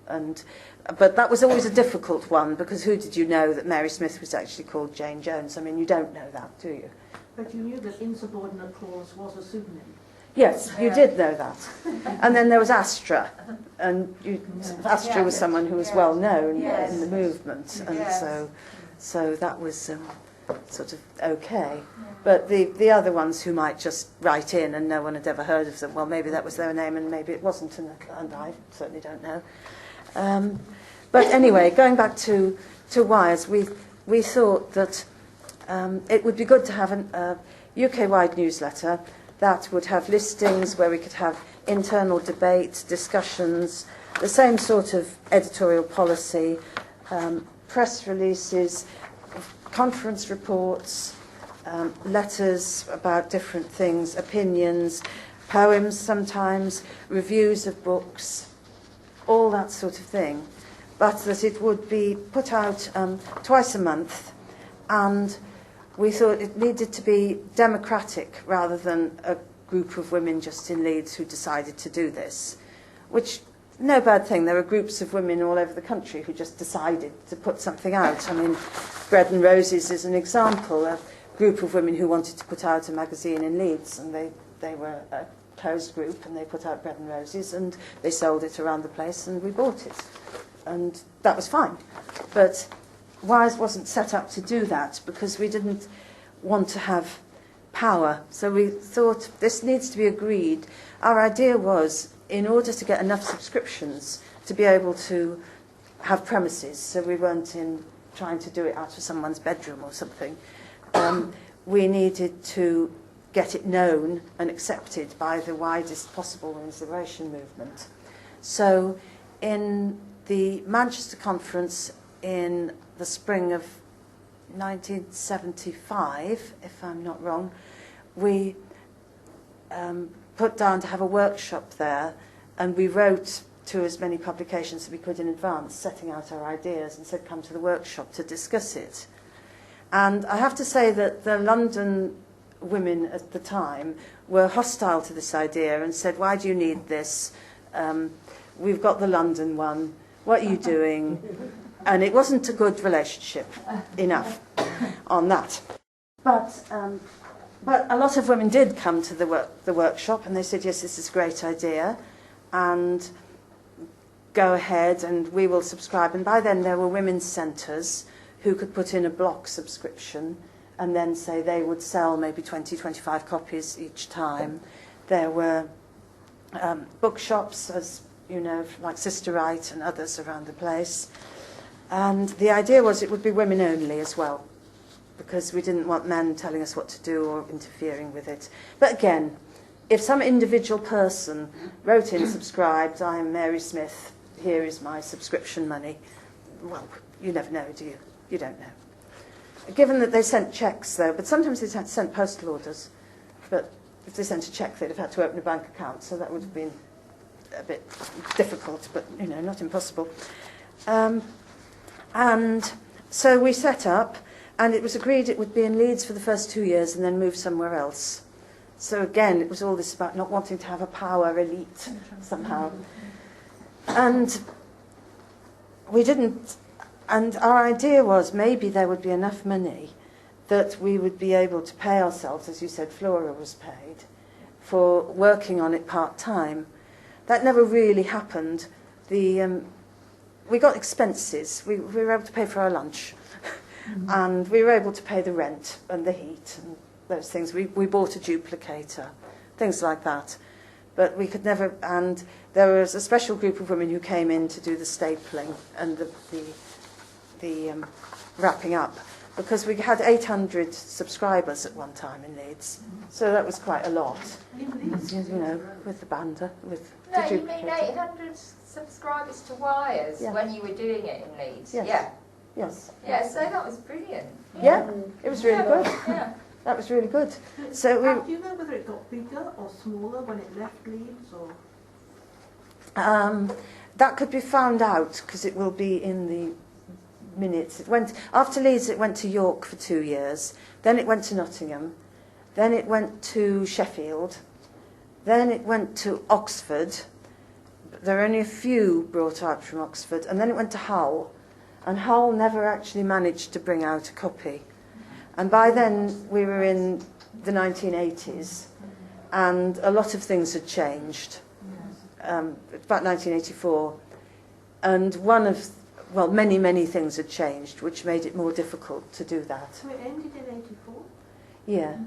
But that was always a difficult one, because who did you know that Mary Smith was actually called Jane Jones? I mean, you don't know that, do you? But you knew that insubordinate clause was a pseudonym. Yes, you did know that. And then there was Astra, and Astra was someone who was well known in the movement, and so that was sort of okay. But the other ones who might just write in and no one had ever heard of them, well, maybe that was their name and maybe it wasn't, and I certainly don't know. But anyway, going back to Wires, we thought that it would be good to have a UK-wide newsletter that would have listings where we could have internal debate, discussions, the same sort of editorial policy, press releases, conference reports, letters about different things, opinions, poems sometimes, reviews of books, all that sort of thing. But that it would be put out twice a month, and we thought it needed to be democratic rather than a group of women just in Leeds who decided to do this, which, no bad thing. There are groups of women all over the country who just decided to put something out. I mean, Bread and Roses is an example, a group of women who wanted to put out a magazine in Leeds, and they were a closed group, and they put out Bread and Roses, and they sold it around the place, and we bought it. And that was fine. But Wise wasn't set up to do that because we didn't want to have power. So we thought this needs to be agreed. Our idea was, in order to get enough subscriptions to be able to have premises, so we weren't trying to do it out of someone's bedroom or something, we needed to get it known and accepted by the widest possible consideration movement. So in the Manchester Conference in the spring of 1975, if I'm not wrong, we put down to have a workshop there, and we wrote to as many publications as we could in advance, setting out our ideas, and said come to the workshop to discuss it. And I have to say that the London women at the time were hostile to this idea and said, why do you need this? We've got the London one. What are you doing? And it wasn't a good relationship enough on that. But a lot of women did come to the workshop, and they said, yes, this is a great idea, and go ahead and we will subscribe. And by then there were women's centres who could put in a block subscription and then say they would sell maybe 20, 25 copies each time. There were bookshops, as you know, like Sister Wright and others around the place. And the idea was it would be women only as well, because we didn't want men telling us what to do or interfering with it. But again, if some individual person wrote in, subscribed, I am Mary Smith, here is my subscription money, well, you never know, do you? You don't know. Given that they sent cheques, though, but sometimes they sent postal orders, but if they sent a cheque, they'd have had to open a bank account, so that would have been a bit difficult, but, you know, not impossible. And so we set up, and it was agreed it would be in Leeds for the first 2 years and then move somewhere else. So again, it was all this about not wanting to have a power elite somehow. And we didn't, and our idea was maybe there would be enough money that we would be able to pay ourselves, as you said, Flora was paid, for working on it part-time. That never really happened. We got expenses. We were able to pay for our lunch. And we were able to pay the rent and the heat and those things. We bought a duplicator, things like that. But we could never, and there was a special group of women who came in to do the stapling and the wrapping up, because we had 800 subscribers at one time in Leeds. So that was quite a lot, you know, with the bander, with No, the you mean duplicator. 800 subscribers to Wires Yeah. when you were doing it in Leeds? Yes. Yeah. Yes. Yeah, so that was brilliant. Yeah, it was really good. Yeah. That was really good. So Do you know whether it got bigger or smaller when it left Leeds, or? that could be found out because it will be in the minutes. It went after Leeds. It went to York for 2 years. Then it went to Nottingham. Then it went to Sheffield. Then it went to Oxford. There are only a few brought out from Oxford. And then it went to Hull. And Hull never actually managed to bring out a copy. And by then we were in the 1980s, and a lot of things had changed. About 1984. And many things had changed, which made it more difficult to do that. So it ended in 84? Yeah.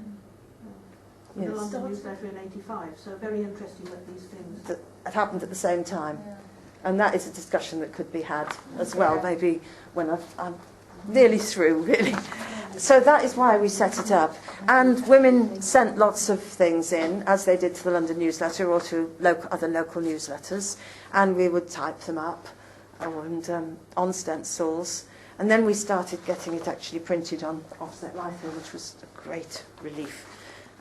The Yes. London newsletter in 85, so very interesting that these things... That happened at the same time. And that is a discussion that could be had as well, maybe when I'm nearly through, really. So that is why we set it up. And women sent lots of things in, as they did to the London newsletter or to other local newsletters, and we would type them up and on stencils. And then we started getting it actually printed on offset litho, which was a great relief.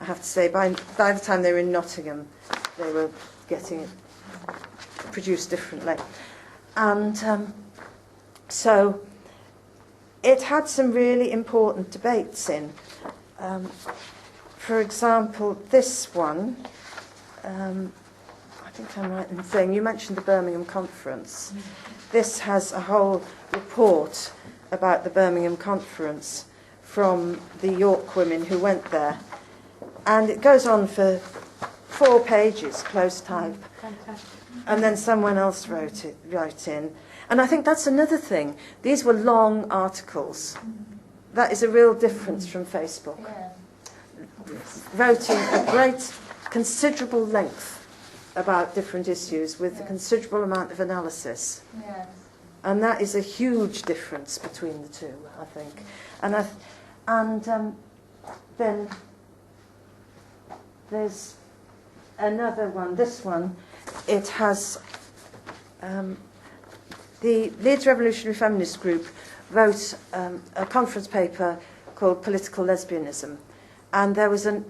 I have to say, by the time they were in Nottingham, they were getting it produced differently. And so it had some really important debates in. For example, this one, I think I'm right in saying, you mentioned the Birmingham Conference. This has a whole report about the Birmingham Conference from the York women who went there. And it goes on for 4 pages, close type. Fantastic. And then someone else wrote in. And I think that's another thing. These were long articles. That is a real difference from Facebook. Wrote in a great, considerable length about different issues with a considerable amount of analysis. Yes. And that is a huge difference between the two, I think. And then there's another one. This one, it has the Leeds Revolutionary Feminist Group wrote a conference paper called Political Lesbianism, and there was a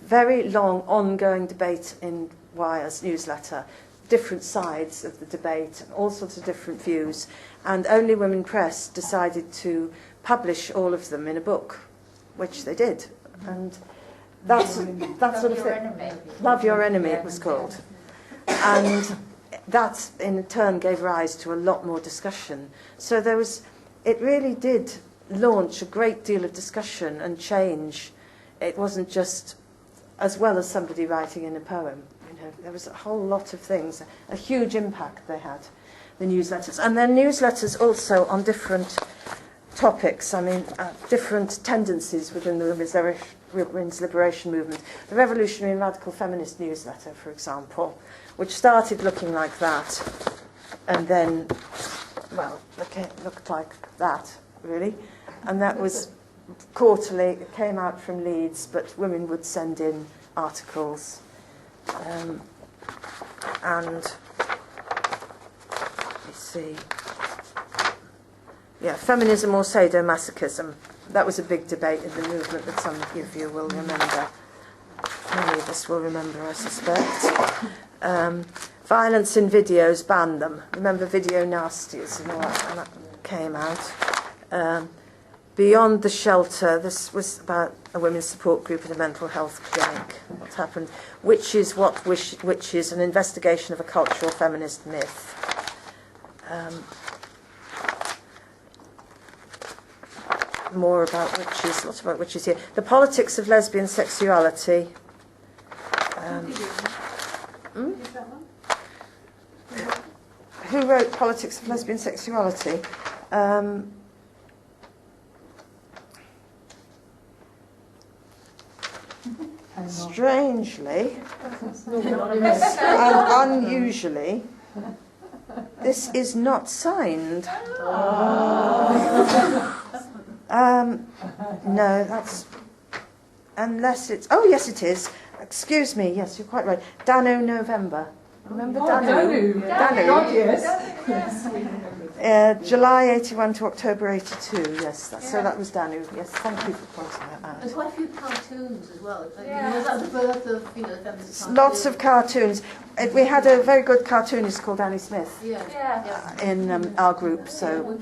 very long ongoing debate in Wire's newsletter, different sides of the debate, all sorts of different views, and Only Women Press decided to publish all of them in a book, which they did. And that sort of thing. Love Your Enemy, it was called. And that in turn gave rise to a lot more discussion. So it really did launch a great deal of discussion and change. It wasn't just as well as somebody writing in a poem. There was a whole lot of things, a huge impact they had, the newsletters. And then newsletters also on different topics, different tendencies within the women's liberation movement. The Revolutionary and Radical Feminist newsletter, for example, which started looking like that, and then, looked like that, really. And that was quarterly, it came out from Leeds, but women would send in articles. And let me see. Yeah, feminism or sadomasochism. That was a big debate in the movement that some of you will remember. Many of us will remember, I suspect. Violence in videos, ban them. Remember video nasties and all that, and that came out. Beyond the Shelter, this was about a women's support group at a mental health clinic. What happened? Which is an investigation of a cultural feminist myth. More about witches, lots about witches here. The Politics of Lesbian Sexuality. Who wrote Politics of Lesbian Sexuality? Strangely and unusually, this is not signed. No, that's... Unless it's... Oh, yes, it is. Excuse me. Yes, you're quite right. Danu November. Remember Danu? Danu. God, yes. July 81 to October 82. Yes, so that was Danu. Yes, thank you for pointing that out. There's quite a few cartoons as well. Was that the birth of, the feminist cartoons? Lots of cartoons. We had a very good cartoonist called Annie Smith in our group, so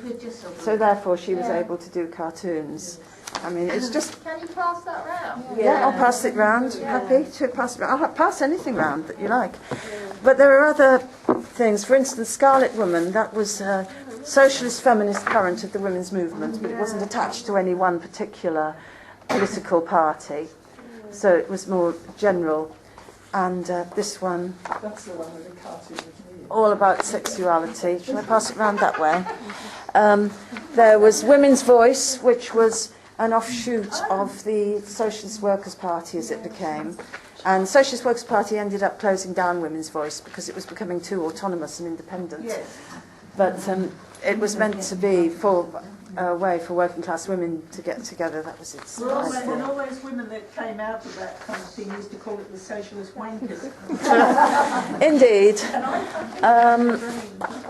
therefore she was able to do cartoons. It's just... Can you pass that round? Yeah, I'll pass it round. Happy to pass it round. I'll pass anything round that you like. But there are other things. For instance, Scarlet Woman, that was a socialist feminist current of the women's movement, but it wasn't attached to any one particular political party. So it was more general. And this one... That's the one with the cartoon with me. All about sexuality. Shall I pass it round that way? There was Women's Voice, which was an offshoot of the Socialist Workers' Party as it became. And Socialist Workers' Party ended up closing down Women's Voice because it was becoming too autonomous and independent. Yes. But it was meant to be for way for working class women to get together. That was its idea. And all those women that came out of that kind of thing used to call it the socialist wankers. Indeed.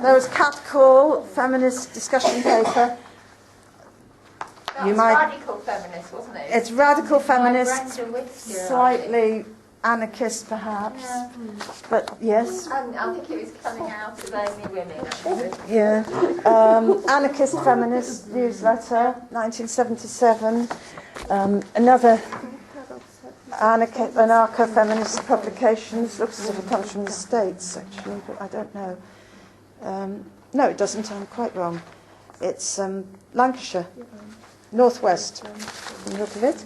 There was Cat Call, feminist discussion paper. That was radical feminist, wasn't it? It's radical feminist, Brandon Whittier, slightly anarchist perhaps, yeah. but yes. And I think it was coming out of only women, actually. Yeah. Anarchist Feminist newsletter, 1977. Another anarcho-feminist publications. Looks as if it comes from the States, actually, but I don't know. No, it doesn't. I'm quite wrong. It's Lancashire, Northwest, from the look of it.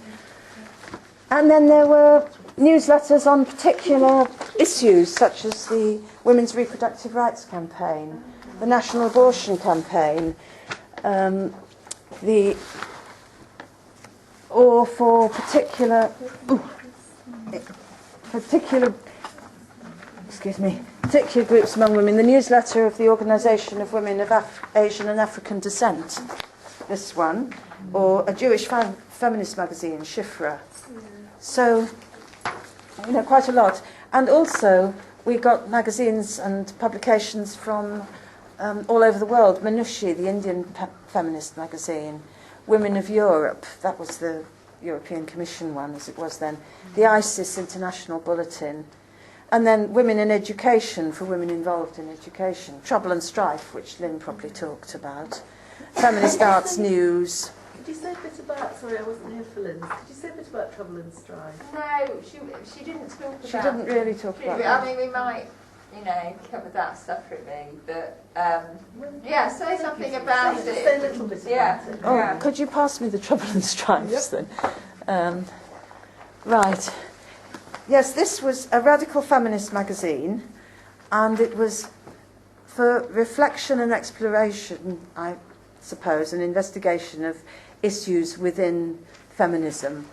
And then there were newsletters on particular issues, such as the Women's Reproductive Rights Campaign, the National Abortion Campaign, or for particular groups among women, the newsletter of the Organisation of Women of Asian and African Descent, this one, or a Jewish feminist magazine, Shifra. So, quite a lot. And also, we got magazines and publications from all over the world. Manushi, the Indian feminist magazine. Women of Europe, that was the European Commission one, as it was then. The ISIS International Bulletin. And then Women in Education, for women involved in education. Trouble and Strife, which Lynn probably talked about. Feminist Arts News. Could you say a bit about, sorry I wasn't here for Lynn, could you say a bit about Trouble and Strife? No, she didn't talk about. She didn't really talk about I that. mean, we might, cover that separately, but say something about it. Say a little bit about it. Oh, could you pass me the Trouble and Strifes then? Right. Yes, this was a radical feminist magazine, and it was for reflection and exploration, I suppose, an investigation of issues within feminism,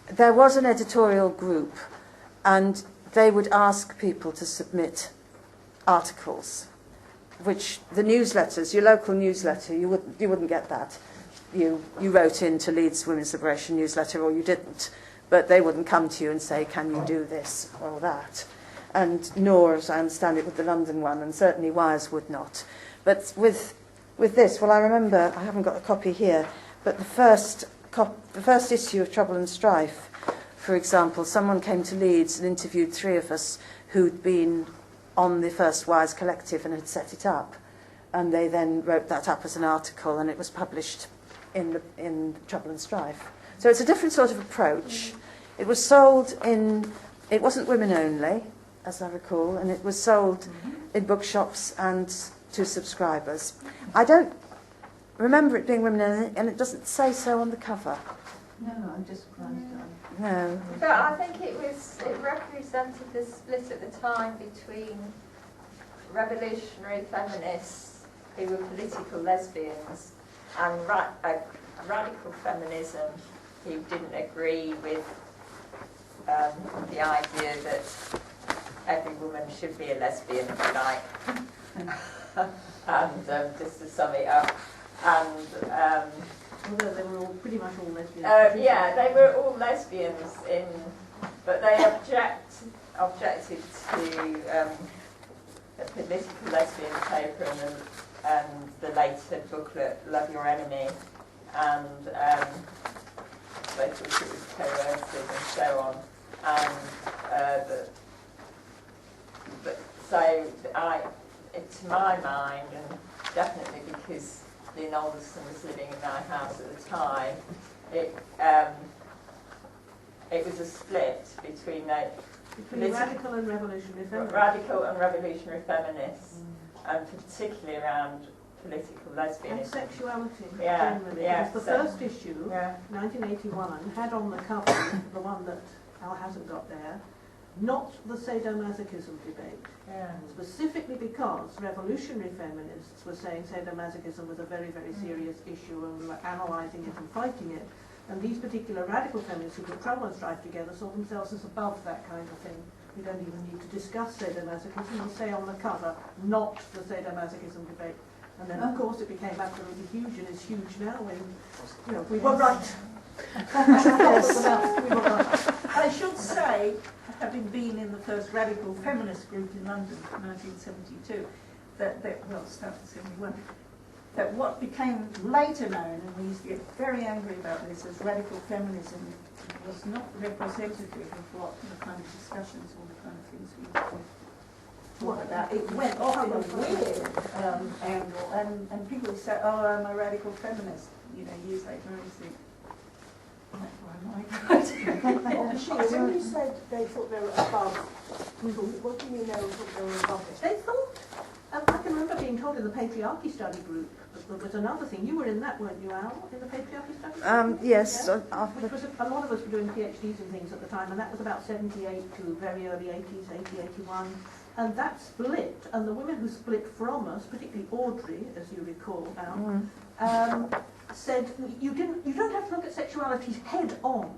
there was an editorial group, and they would ask people to submit articles, which the newsletters, your local newsletter, you wouldn't get that. You wrote into Leeds Women's Liberation newsletter, or you didn't, but they wouldn't come to you and say, can you do this or that? And nor, as I understand it, with the London one, and certainly Wires would not. But with this, well, I remember, I haven't got a copy here, but the first issue of Trouble and Strife, for example, someone came to Leeds and interviewed 3 of us who'd been on the first Wires Collective and had set it up. And they then wrote that up as an article, and it was published in Trouble and Strife. So it's a different sort of approach. It was sold it wasn't women only, as I recall, and it was sold in bookshops and to subscribers. I don't remember it being women only, and it doesn't say so on the cover. No, I'm just surprised. No. But I think it represented the split at the time between revolutionary feminists who were political lesbians and radical feminism who didn't agree with the idea that every woman should be a lesbian, if you like. And just to sum it up, and Although they were pretty much all lesbians. they were all lesbians but they objected to the political lesbian paper and the later booklet Love Your Enemy, and they thought it was coercive and so on. And to my mind, and definitely because Lynn Alderson was living in my house at the time, it was a split between radical and revolutionary feminists. Radical and revolutionary feminists, and particularly around political lesbianism. And sexuality, generally. Because the first issue, 1981, had on the cover, the one that Al hasn't got there, not the sadomasochism debate. Specifically because revolutionary feminists were saying sadomasochism was a very, very serious issue and we were analysing it and fighting it. And these particular radical feminists who put Trouble and Strife together saw themselves as above that kind of thing. We don't even need to discuss sadomasochism. We'll say on the cover, not the sadomasochism debate. And then, of course, it became absolutely huge, and is huge now when, we were right. We were right. I should say, having been in the first radical feminist group in London in 1972, that started 71, that what became later known, and we used to get very angry about this, as radical feminism, was not representative of what the kind of discussions or the kind of things we thought about. It went off in a weird angle, and people would say, oh, I'm a radical feminist, years later, and you think, When you said they thought they were above, what do you mean they thought they were above it? They thought, I can remember being told in the patriarchy study group, that there was another thing. You were in that, weren't you, Al, in the patriarchy study group? Yes. Yeah? Which was a lot of us were doing PhDs and things at the time, and that was about 78 to very early 80s, 80, 81. And that split, and the women who split from us, particularly Audrey, as you recall, Al, said you don't have to look at sexuality head on.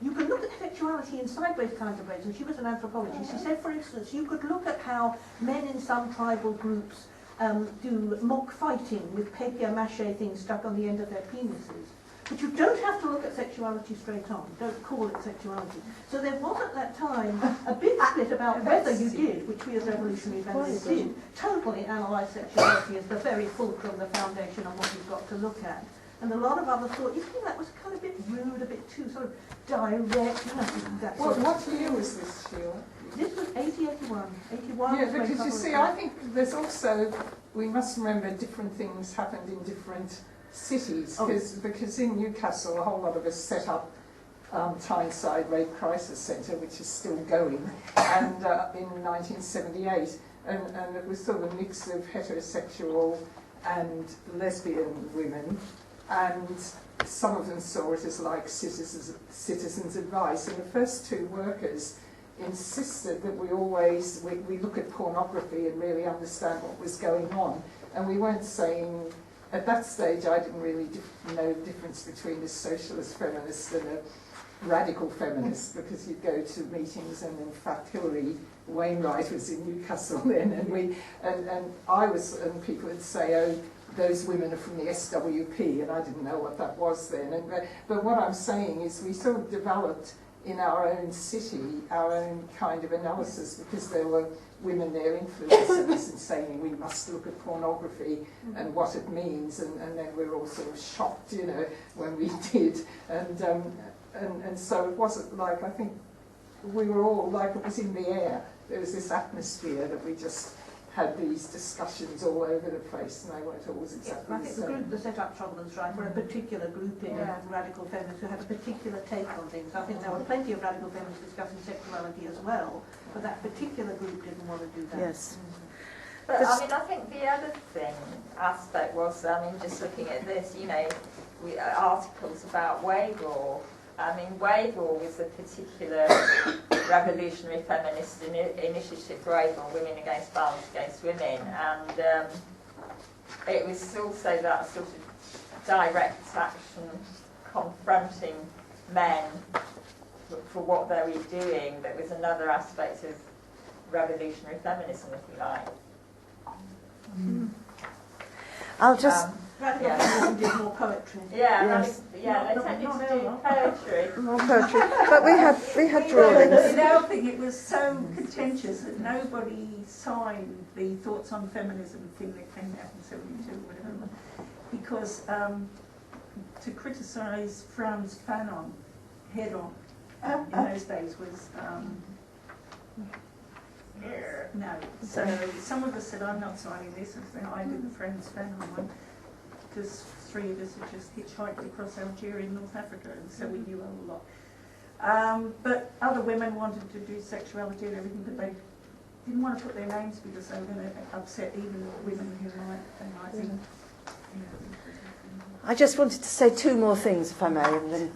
You can look at sexuality in sideways kinds of ways, and she was an anthropologist. She said, for instance, you could look at how men in some tribal groups do mock fighting with papier-mâché things stuck on the end of their penises. But you don't have to look at sexuality straight on. Don't call it sexuality. So there was at that time a big split about whether you did, which we as revolutionary feminists did, totally analyse sexuality as the very fulcrum, the foundation on what you've got to look at. And a lot of others thought, you think that was kind of a bit rude, a bit too sort of direct, that sort of What year was this, Sheila? This was 81. 81 Yeah, was when because you see, Garthwaite- I think there's also, we must remember different things happened in different cities, because in Newcastle a whole lot of us set up Tyneside Rape Crisis Centre, which is still going, and in 1978, and it was sort of a mix of heterosexual and lesbian women, and some of them saw it as like citizens' advice, and the first two workers insisted that we look at pornography and really understand what was going on, and we weren't saying, at that stage I didn't really know the difference between a socialist feminist and a radical feminist, because you'd go to meetings, and in fact Hilary Wainwright was in Newcastle then, and I was, and people would say, oh, those women are from the SWP, and I didn't know what that was then. But what I'm saying is we sort of developed in our own city our own kind of analysis, because there were women there influencing us and saying we must look at pornography and what it means, and then we were all sort of shocked, when we did. And so it wasn't like, I think we were all like, it was in the air. There was this atmosphere that we just had these discussions all over the place, and they weren't always exactly I the think the same. group that set up Trouble and Strife were a particular grouping of radical feminists who had a particular take on things. I think there were plenty of radical feminists discussing sexuality as well, but that particular group didn't want to do that. Yes. But I mean, I think the other aspect was, just looking at this, articles about wage law. I mean, wage law was a particular revolutionary feminist initiative for overall women against violence against women, and it was also that sort of direct action confronting men for what they were doing that was another aspect of revolutionary feminism, if you like. I'll just... Radical feminism did more poetry. Yes. They tended to do poetry. more poetry. But we had drawings. I now think it was so contentious that nobody signed the Thoughts on Feminism thing that came out in 72 or whatever, because to criticise Franz Fanon head on in those days was no. So some of us said, I'm not signing this, and then I did the Franz Fanon one, because three of us had just hitchhiked across Algeria and North Africa, and so we knew a whole lot. But other women wanted to do sexuality and everything, but they didn't want to put their names because they were going to upset even women who might think. I just wanted to say two more things, if I may, and then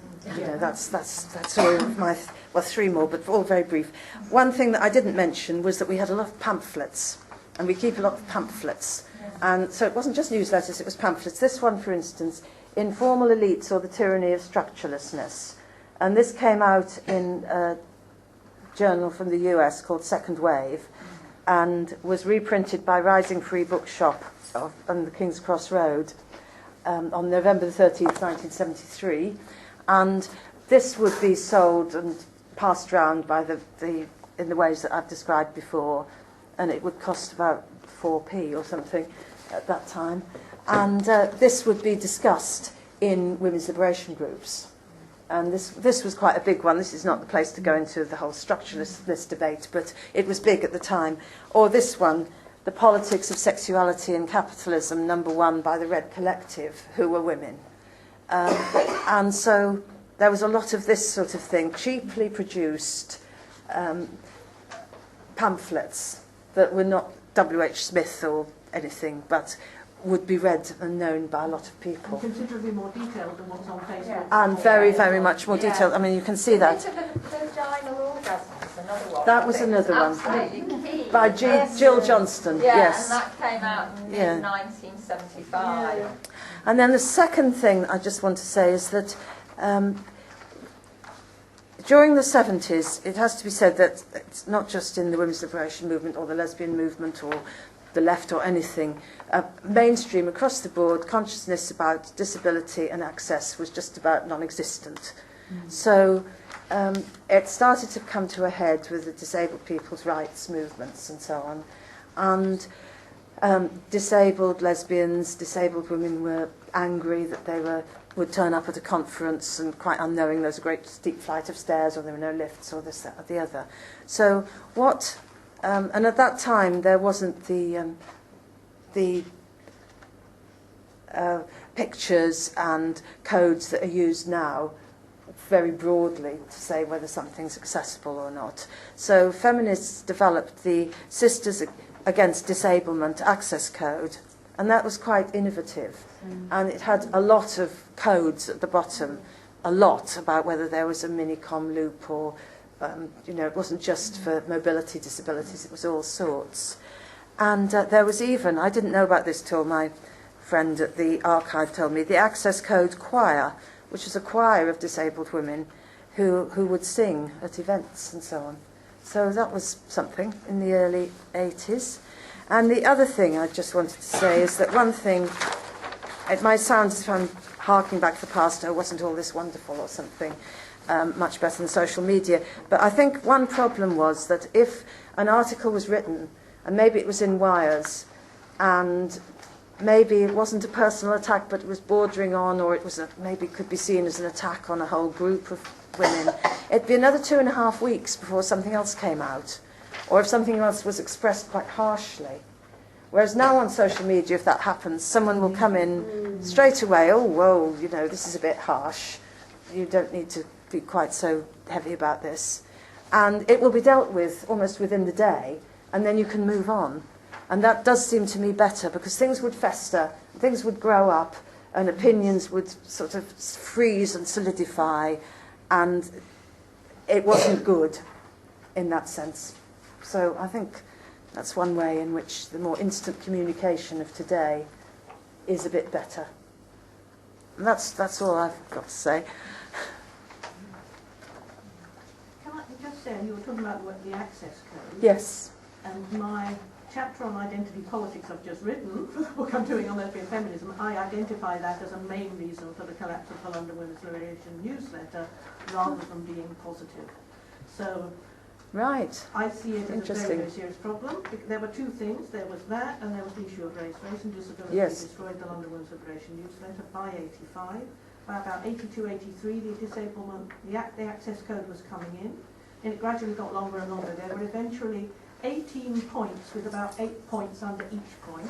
that's all of my, three more, but all very brief. One thing that I didn't mention was that we had a lot of pamphlets, and we keep a lot of pamphlets. And so it wasn't just newsletters, it was pamphlets. This one, for instance, Informal Elites or the Tyranny of Structurelessness. And this came out in a journal from the US called Second Wave, and was reprinted by Rising Free Bookshop on the King's Cross Road on November the 13th, 1973, and this would be sold and passed round by in the ways that I've described before, and it would cost about 4p or something at that time, and this would be discussed in women's liberation groups. And this was quite a big one. This is not the place to go into the whole structuralist debate, but it was big at the time. Or this one, The Politics of Sexuality and Capitalism, #1 by the Red Collective, who were women. And so there was a lot of this sort of thing, cheaply produced pamphlets that were not W.H. Smith or anything, but would be read and known by a lot of people. Considerably more detailed than what's on Facebook. Yeah. And very, very much more detailed. I mean, you can see that. The vaginal orgasm is another one. That was another one. Absolutely key. By Jill Johnston, yeah, yes. And that came out in mid-1975. Yeah. And then the second thing I just want to say is that during the 70s, it has to be said that it's not just in the women's liberation movement or the lesbian movement or the left or anything, mainstream across the board, consciousness about disability and access was just about non-existent. So it started to come to a head with the disabled people's rights movements and so on. And disabled lesbians, disabled women were angry that they would turn up at a conference and quite unknowing there's a great steep flight of stairs or there were no lifts or this, that or the other. So what... and at that time, there wasn't the pictures and codes that are used now very broadly to say whether something's accessible or not. So feminists developed the Sisters Against Disablement Access Code, and that was quite innovative. And it had a lot of codes at the bottom, a lot about whether there was a mini-com loop or it wasn't just for mobility disabilities, it was all sorts. And there was even, I didn't know about this till my friend at the archive told me, the Access Code Choir, which was a choir of disabled women who would sing at events and so on. So that was something in the early 80s. And the other thing I just wanted to say is that one thing, it might sound as if I'm harking back to the past, oh, wasn't all this wonderful or something, much better than social media. But I think one problem was that if an article was written, and maybe it was in Wires, and maybe it wasn't a personal attack, but it was bordering on, or it was maybe could be seen as an attack on a whole group of women, it'd be another 2.5 weeks before something else came out, or if something else was expressed quite harshly. Whereas now on social media, if that happens, someone will come in straight away, oh, whoa, this is a bit harsh. You don't need to be quite so heavy about this. And it will be dealt with almost within the day, and then you can move on. And that does seem to me better, because things would fester, things would grow up, and opinions would sort of freeze and solidify, and it wasn't good in that sense. So I think that's one way in which the more instant communication of today is a bit better. And that's all I've got to say. Can I just say, you were talking about the access code. Yes. And my chapter on identity politics I've just written, for the book I'm doing on lesbian feminism, I identify that as a main reason for the collapse of the London Women's Liberation newsletter, rather than being positive. So right. I see it as a very, very serious problem. There were two things. There was that, and there was the issue of race. Race and disability destroyed the London Women's Liberation newsletter by 85. By about 82, 83, the access code was coming in, and it gradually got longer and longer. There were eventually 18 points with about 8 points under each point.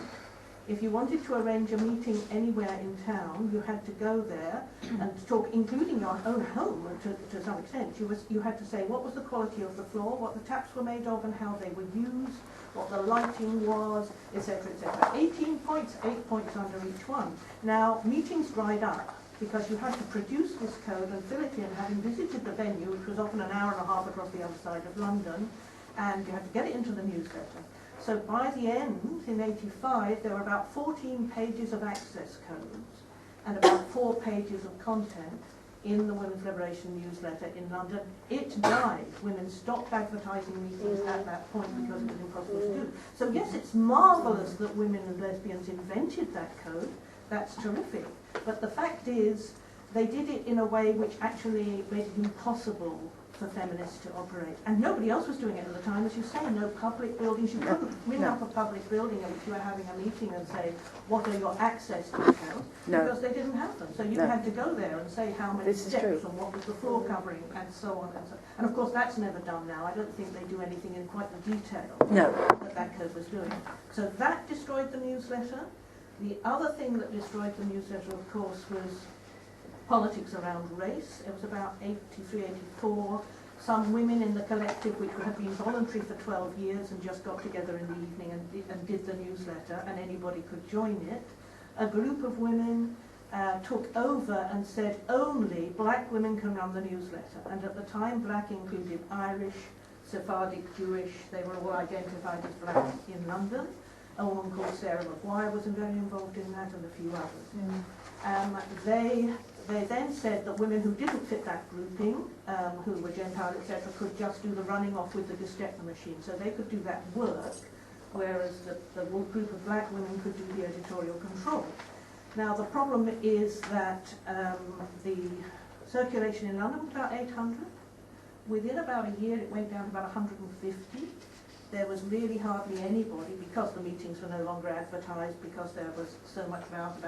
If you wanted to arrange a meeting anywhere in town, you had to go there and talk, including your own home to some extent. You had to say what was the quality of the floor, what the taps were made of and how they were used, what the lighting was, etc., etc. 18 points, 8 points under each one. Now, meetings dried up because you had to produce this code and fill it in, having visited the venue, which was often an hour and a half across the other side of London, and you had to get it into the newsletter. So by the end, in 85, there were about 14 pages of access codes and about 4 pages of content. in the Women's Liberation newsletter in London. It died. Women stopped advertising meetings at that point because it was impossible to do. So yes, it's marvellous that women and lesbians invented that code. That's terrific. But the fact is, they did it in a way which actually made it impossible for feminists to operate. And nobody else was doing it at the time. As you say, no public buildings. You couldn't ring up a public building in which you were having a meeting and say, what are your access details? Because they didn't have them. So you had to go there and say how many steps and what was the floor covering and so on and so on. And of course that's never done now. I don't think they do anything in quite the detail that code was doing. So that destroyed the newsletter. The other thing that destroyed the newsletter, of course, was politics around race. It was about 83, 84. Some women in the collective, which had been voluntary for 12 years and just got together in the evening and did the newsletter, and anybody could join it. A group of women took over and said only black women can run the newsletter. And at the time, black included Irish, Sephardic, Jewish. They were all identified as black in London. A woman called Sarah Maguire was very involved in that, and a few others. They then said that women who didn't fit that grouping, who were Gentile, etc., could just do the running off with the Gestapo machine. So they could do that work, whereas the group of black women could do the editorial control. Now, the problem is that the circulation in London was about 800. Within about a year, it went down to about 150. There was really hardly anybody, because the meetings were no longer advertised, because there was so much about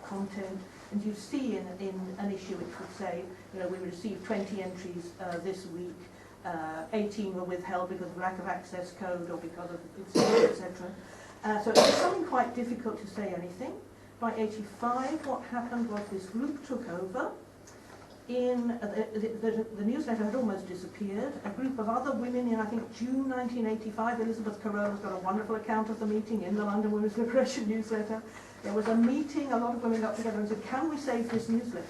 content. And you see in an issue which would say, you know, we received 20 entries this week, 18 were withheld because of lack of access code or because of etc. So it was something quite difficult to say anything. By 85, what happened was this group took over. The newsletter had almost disappeared. A group of other women in, I think, June 1985, Elizabeth Carroll's got a wonderful account of the meeting in the London Women's Liberation newsletter. There was a meeting, a lot of women got together and said, can we save this newsletter?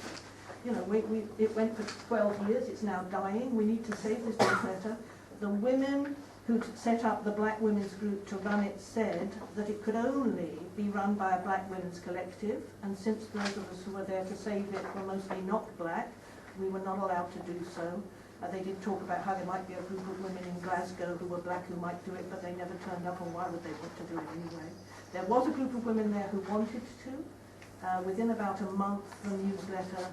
You know, it went for 12 years, it's now dying, we need to save this newsletter. The women who'd set up the Black Women's Group to run it said that it could only be run by a Black Women's Collective, and since those of us who were there to save it were mostly not black, we were not allowed to do so. They did talk about how there might be a group of women in Glasgow who were black who might do it, but they never turned up, and why would they want to do it anyway? There was a group of women there who wanted to. Within about a month, the newsletter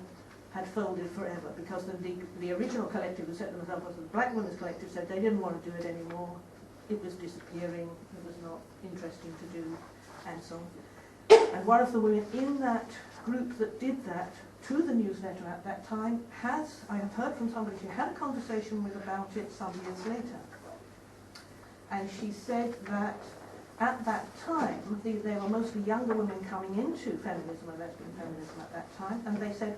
had folded forever, because the original collective who set themselves as the Black Women's Collective said they didn't want to do it anymore. It was disappearing, it was not interesting to do, and so on. And one of the women in that group that did that to the newsletter at that time I have heard from somebody she had a conversation with about it some years later. And she said that at that time, there were mostly younger women coming into feminism and lesbian feminism at that time, and they said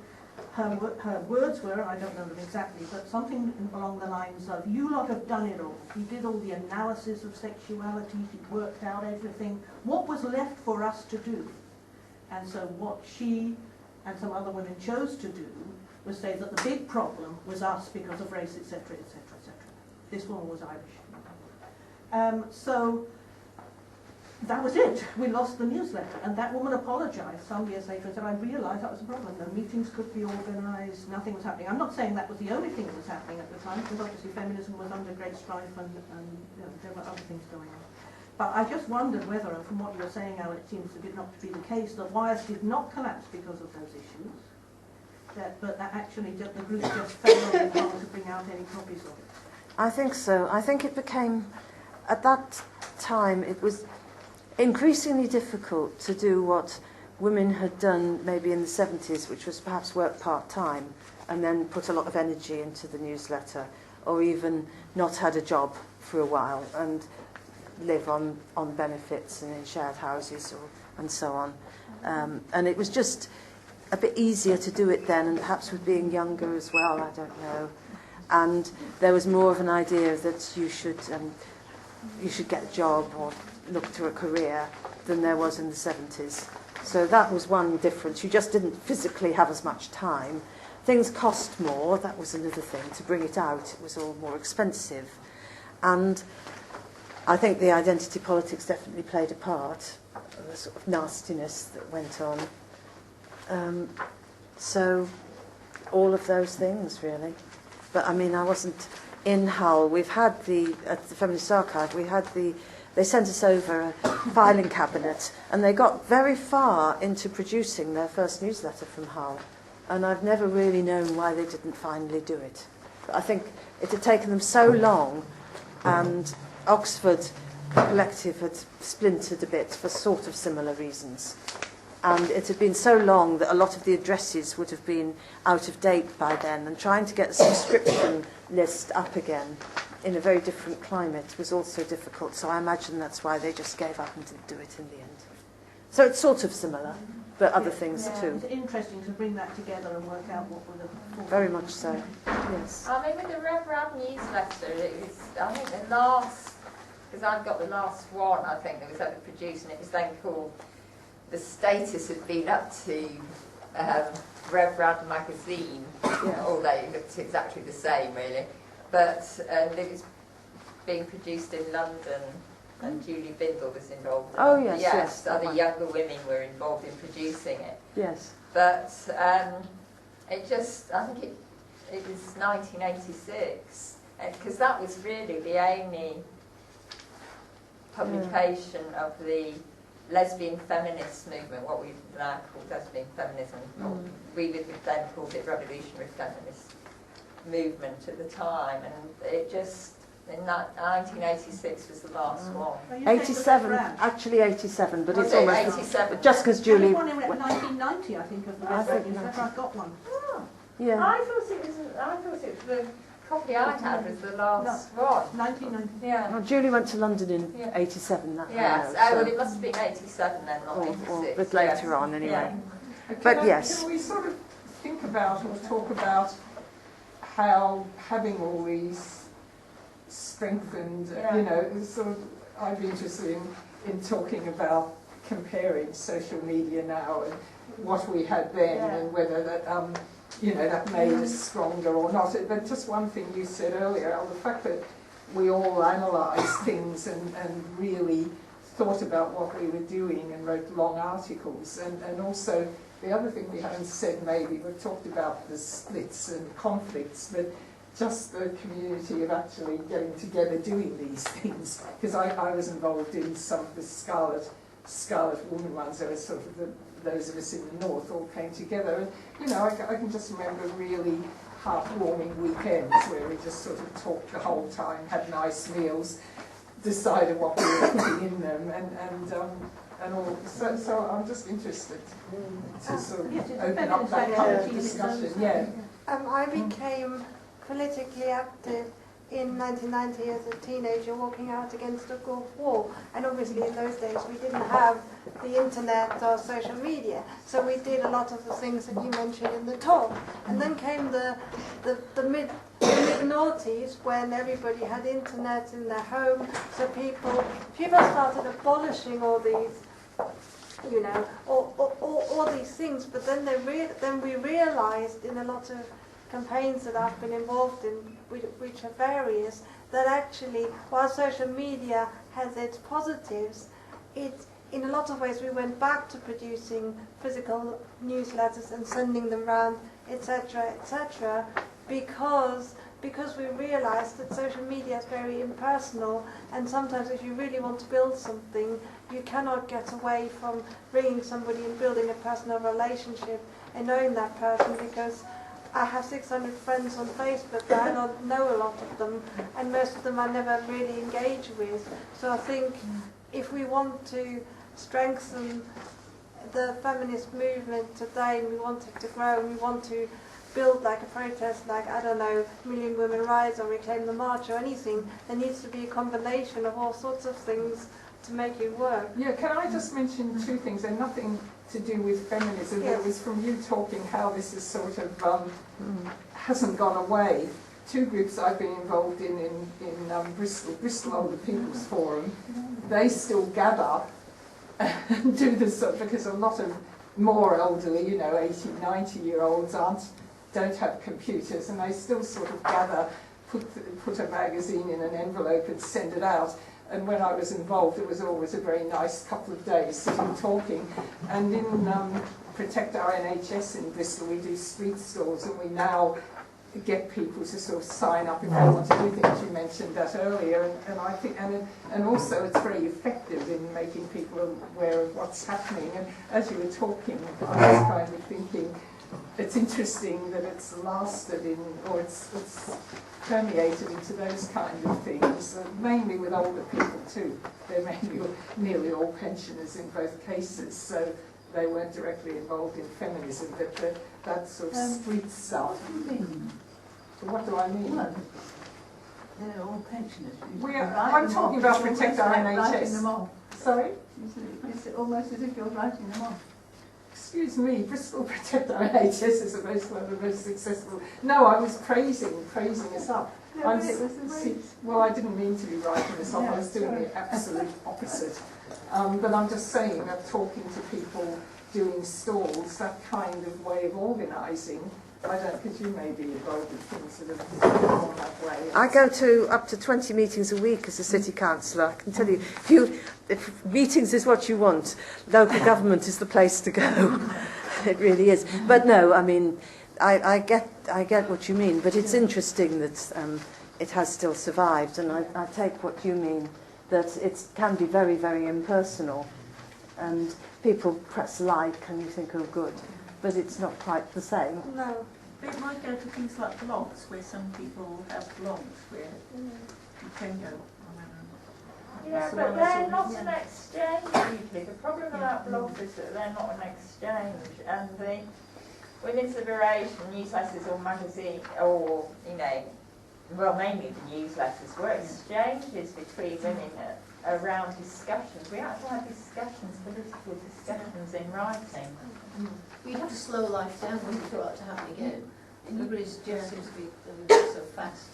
her words were, I don't know them exactly, but something along the lines of, you lot have done it all. You did all the analysis of sexuality, you worked out everything. What was left for us to do? And so what she and some other women chose to do was say that the big problem was us because of race, etc., etc., etc. This woman was Irish. So that was it. We lost the newsletter. And that woman apologized some years later and said, I realized that was a problem. No meetings could be organized, nothing was happening. I'm not saying that was the only thing that was happening at the time, because obviously feminism was under great strife and you know, there were other things going on. But I just wondered whether, and from what you were saying, Alan, it seems not to be the case, that wires did not collapse because of those issues, but that actually the group just failed in order to bring out any copies of it. I think so. I think it became, at that time, it was increasingly difficult to do what women had done maybe in the 70s, which was perhaps work part-time and then put a lot of energy into the newsletter, or even not had a job for a while and live on benefits and in shared houses and so on. And it was just a bit easier to do it then, and perhaps with being younger as well, I don't know. And there was more of an idea that you should get a job or look to a career than there was in the 70s. So that was one difference. You just didn't physically have as much time. Things cost more, that was another thing. To bring it out, it was all more expensive. And I think the identity politics definitely played a part, the sort of nastiness that went on. So all of those things, really. But I mean, I wasn't in Hull. We've had at the Feminist Archive, they sent us over a filing cabinet, and they got very far into producing their first newsletter from Hull. And I've never really known why they didn't finally do it. But I think it had taken them so long, and Oxford Collective had splintered a bit for sort of similar reasons. And it had been so long that a lot of the addresses would have been out of date by then, and trying to get the subscription list up again in a very different climate was also difficult. So I imagine that's why they just gave up and didn't do it in the end. So it's sort of similar, but other things too. It's interesting to bring that together and work out what were the... Very much so, yes. I mean, with the Rev Rab newsletter, it was, I think the last, because I've got the last one, I think, that was ever produced, and it was then called, the status had been up to Rev Rab magazine, although it looked exactly the same, really. But it was being produced in London, and Julie Bindle was involved in Oh, it. yes, Yes, yes. other younger women were involved in producing it. Yes. But it just, I think it was 1986, because that was really the only publication of the lesbian feminist movement, what we now call lesbian feminism. We would then called it revolutionary feminist movement at the time, and it just, in that 1986 was the last one. 87, actually 87, but Was it's it almost 87? just because Julie... Julie. There was one in 1990, I think, of the I think newsletter. I've got one. Oh, Yeah. I thought it was the copy I had was the last one. 1990. Yeah. Well, Julie went to London in Yeah. 87. That Yes. I know, Well, it must have been 87 then, not 86. or a bit later yes. on, anyway. Yeah. But yes. Can we sort of think about or talk about how having all these strengthened, Yeah. you know, sort of, I'd be interested in talking about comparing social media now and what we had then, Yeah. and whether that, you know, that made us stronger or not. But just one thing you said earlier, the fact that we all analysed things and really thought about what we were doing and wrote long articles, and also the other thing we haven't said, maybe we've talked about the splits and conflicts, but just the community of actually getting together doing these things, because I was involved in some of the Scarlet Woman ones. There was sort of those of us in the north all came together, and you know, I can just remember really heartwarming weekends where we just sort of talked the whole time, had nice meals, decided what we were putting in them, and all. So I'm just interested to sort of Yes, it's open up that kind of discussion. Yeah. I became politically active in 1990 as a teenager, walking out against the Gulf War. And obviously in those days we didn't have the internet or social media, so we did a lot of the things that you mentioned in the talk. And then came the mid-noughties, when everybody had internet in their home, so people started abolishing all these, you know, all these things. But then we realised in a lot of campaigns that I've been involved in, which are various, that actually, while social media has its positives, in a lot of ways we went back to producing physical newsletters and sending them around, etc., because we realised that social media is very impersonal, and sometimes if you really want to build something, you cannot get away from ringing somebody and building a personal relationship and knowing that person, because I have 600 friends on Facebook, but I don't know a lot of them, and most of them I never really engage with. So I think if we want to strengthen the feminist movement today, and we want it to grow, and we want to build like a protest, like, I don't know, Million Women Rise or Reclaim the March or anything, there needs to be a combination of all sorts of things to make it work. Yeah, can I just mention two things? They're nothing to do with feminism. Yes. It was from you talking how this is sort of hasn't gone away. Two groups I've been involved in Bristol Older People's Forum, they still gather and do this stuff, because a lot of more elderly, you know, 80, 90-year-olds don't have computers, and they still sort of gather, put a magazine in an envelope and send it out. And when I was involved, it was always a very nice couple of days sitting talking. And Protect our NHS in Bristol, we do street stalls, and we now get people to sort of sign up if they want to do things. You mentioned that earlier, and I think, and also it's very effective in making people aware of what's happening. And as you were talking, I was kind of thinking, it's interesting that it's lasted in, or it's permeated into those kind of things, mainly with older people too. They're nearly all pensioners in both cases, so they weren't directly involved in feminism, but that sort of street stuff. So what do I mean? Well, they're all pensioners. I'm talking about protect our NHS. Them off. Sorry? It's almost as if you're writing them off. Excuse me, Bristol Protect Our NHS is one of the most successful. No, I was praising us up. No, but it was the well, I didn't mean to be writing this off, I was doing the absolute opposite. But I'm just saying that talking to people, doing stalls, that kind of way of organising, I don't, because you may be involved in things that have gone that way. I go to up to 20 meetings a week as a city councillor. I can tell you, if meetings is what you want, local government is the place to go. It really is. But no, I mean, I get what you mean, but it's interesting that it has still survived, and I take what you mean, that it can be very, very impersonal, and people press like and you think, oh good, but it's not quite the same. No. It might go to things like blogs, where some people have blogs where you can go. Yeah, but they're not an exchange usually. The problem about blogs is that they're not an exchange, and the women's liberation newsletters or magazine, or well, mainly the newsletters, were exchanges between women around discussions. We had to have discussions, political discussions in writing. You'd have to slow life down when you thought it to happen again. Everybody just seems to be so fast.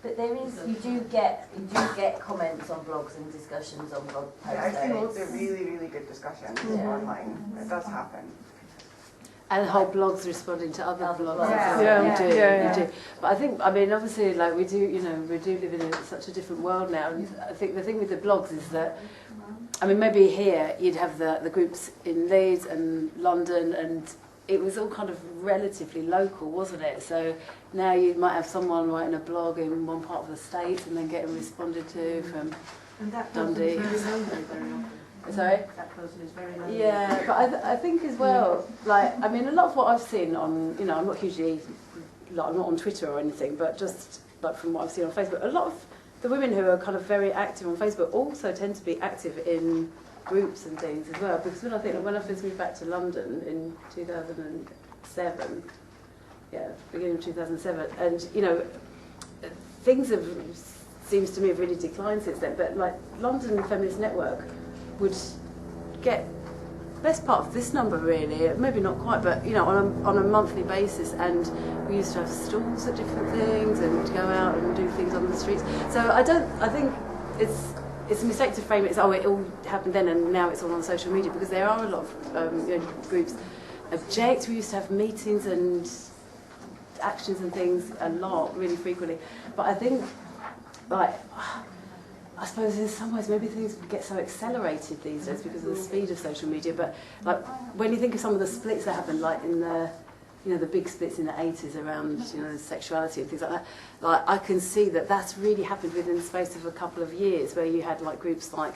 But there is, you do get comments on blogs and discussions on blog posts. Yeah, I've seen loads of really, really good discussions online. It does happen. And whole blogs responding to other blogs. Yeah, we do. But I think, I mean, obviously, like we do live in such a different world now. And I think the thing with the blogs is that, I mean, maybe here you'd have the groups in Leeds and London, and it was all kind of relatively local, wasn't it? So now you might have someone writing a blog in one part of the state and then getting responded to from Dundee. Very often. Sorry? That person is very lonely. Yeah, but I think as well, like, I mean, a lot of what I've seen on, I'm not hugely, like, I'm not on Twitter or anything, but just like from what I've seen on Facebook, a lot of the women who are kind of very active on Facebook also tend to be active in groups and things as well. Because when I first moved back to London in 2007, beginning of 2007, and things seems to me have really declined since then. But like London Feminist Network would get best part of this number really, maybe not quite, but on a monthly basis, and we used to have stalls at different things and go out and do things on the streets. So I think it's a mistake to frame it as it all happened then and now it's all on social media, because there are a lot of groups object. We used to have meetings and actions and things a lot, really frequently, but I think I suppose in some ways maybe things get so accelerated these days because of the speed of social media. But like when you think of some of the splits that happened, like in the the big splits in the 80s around sexuality and things like that, like I can see that that's really happened within the space of a couple of years, where you had like groups like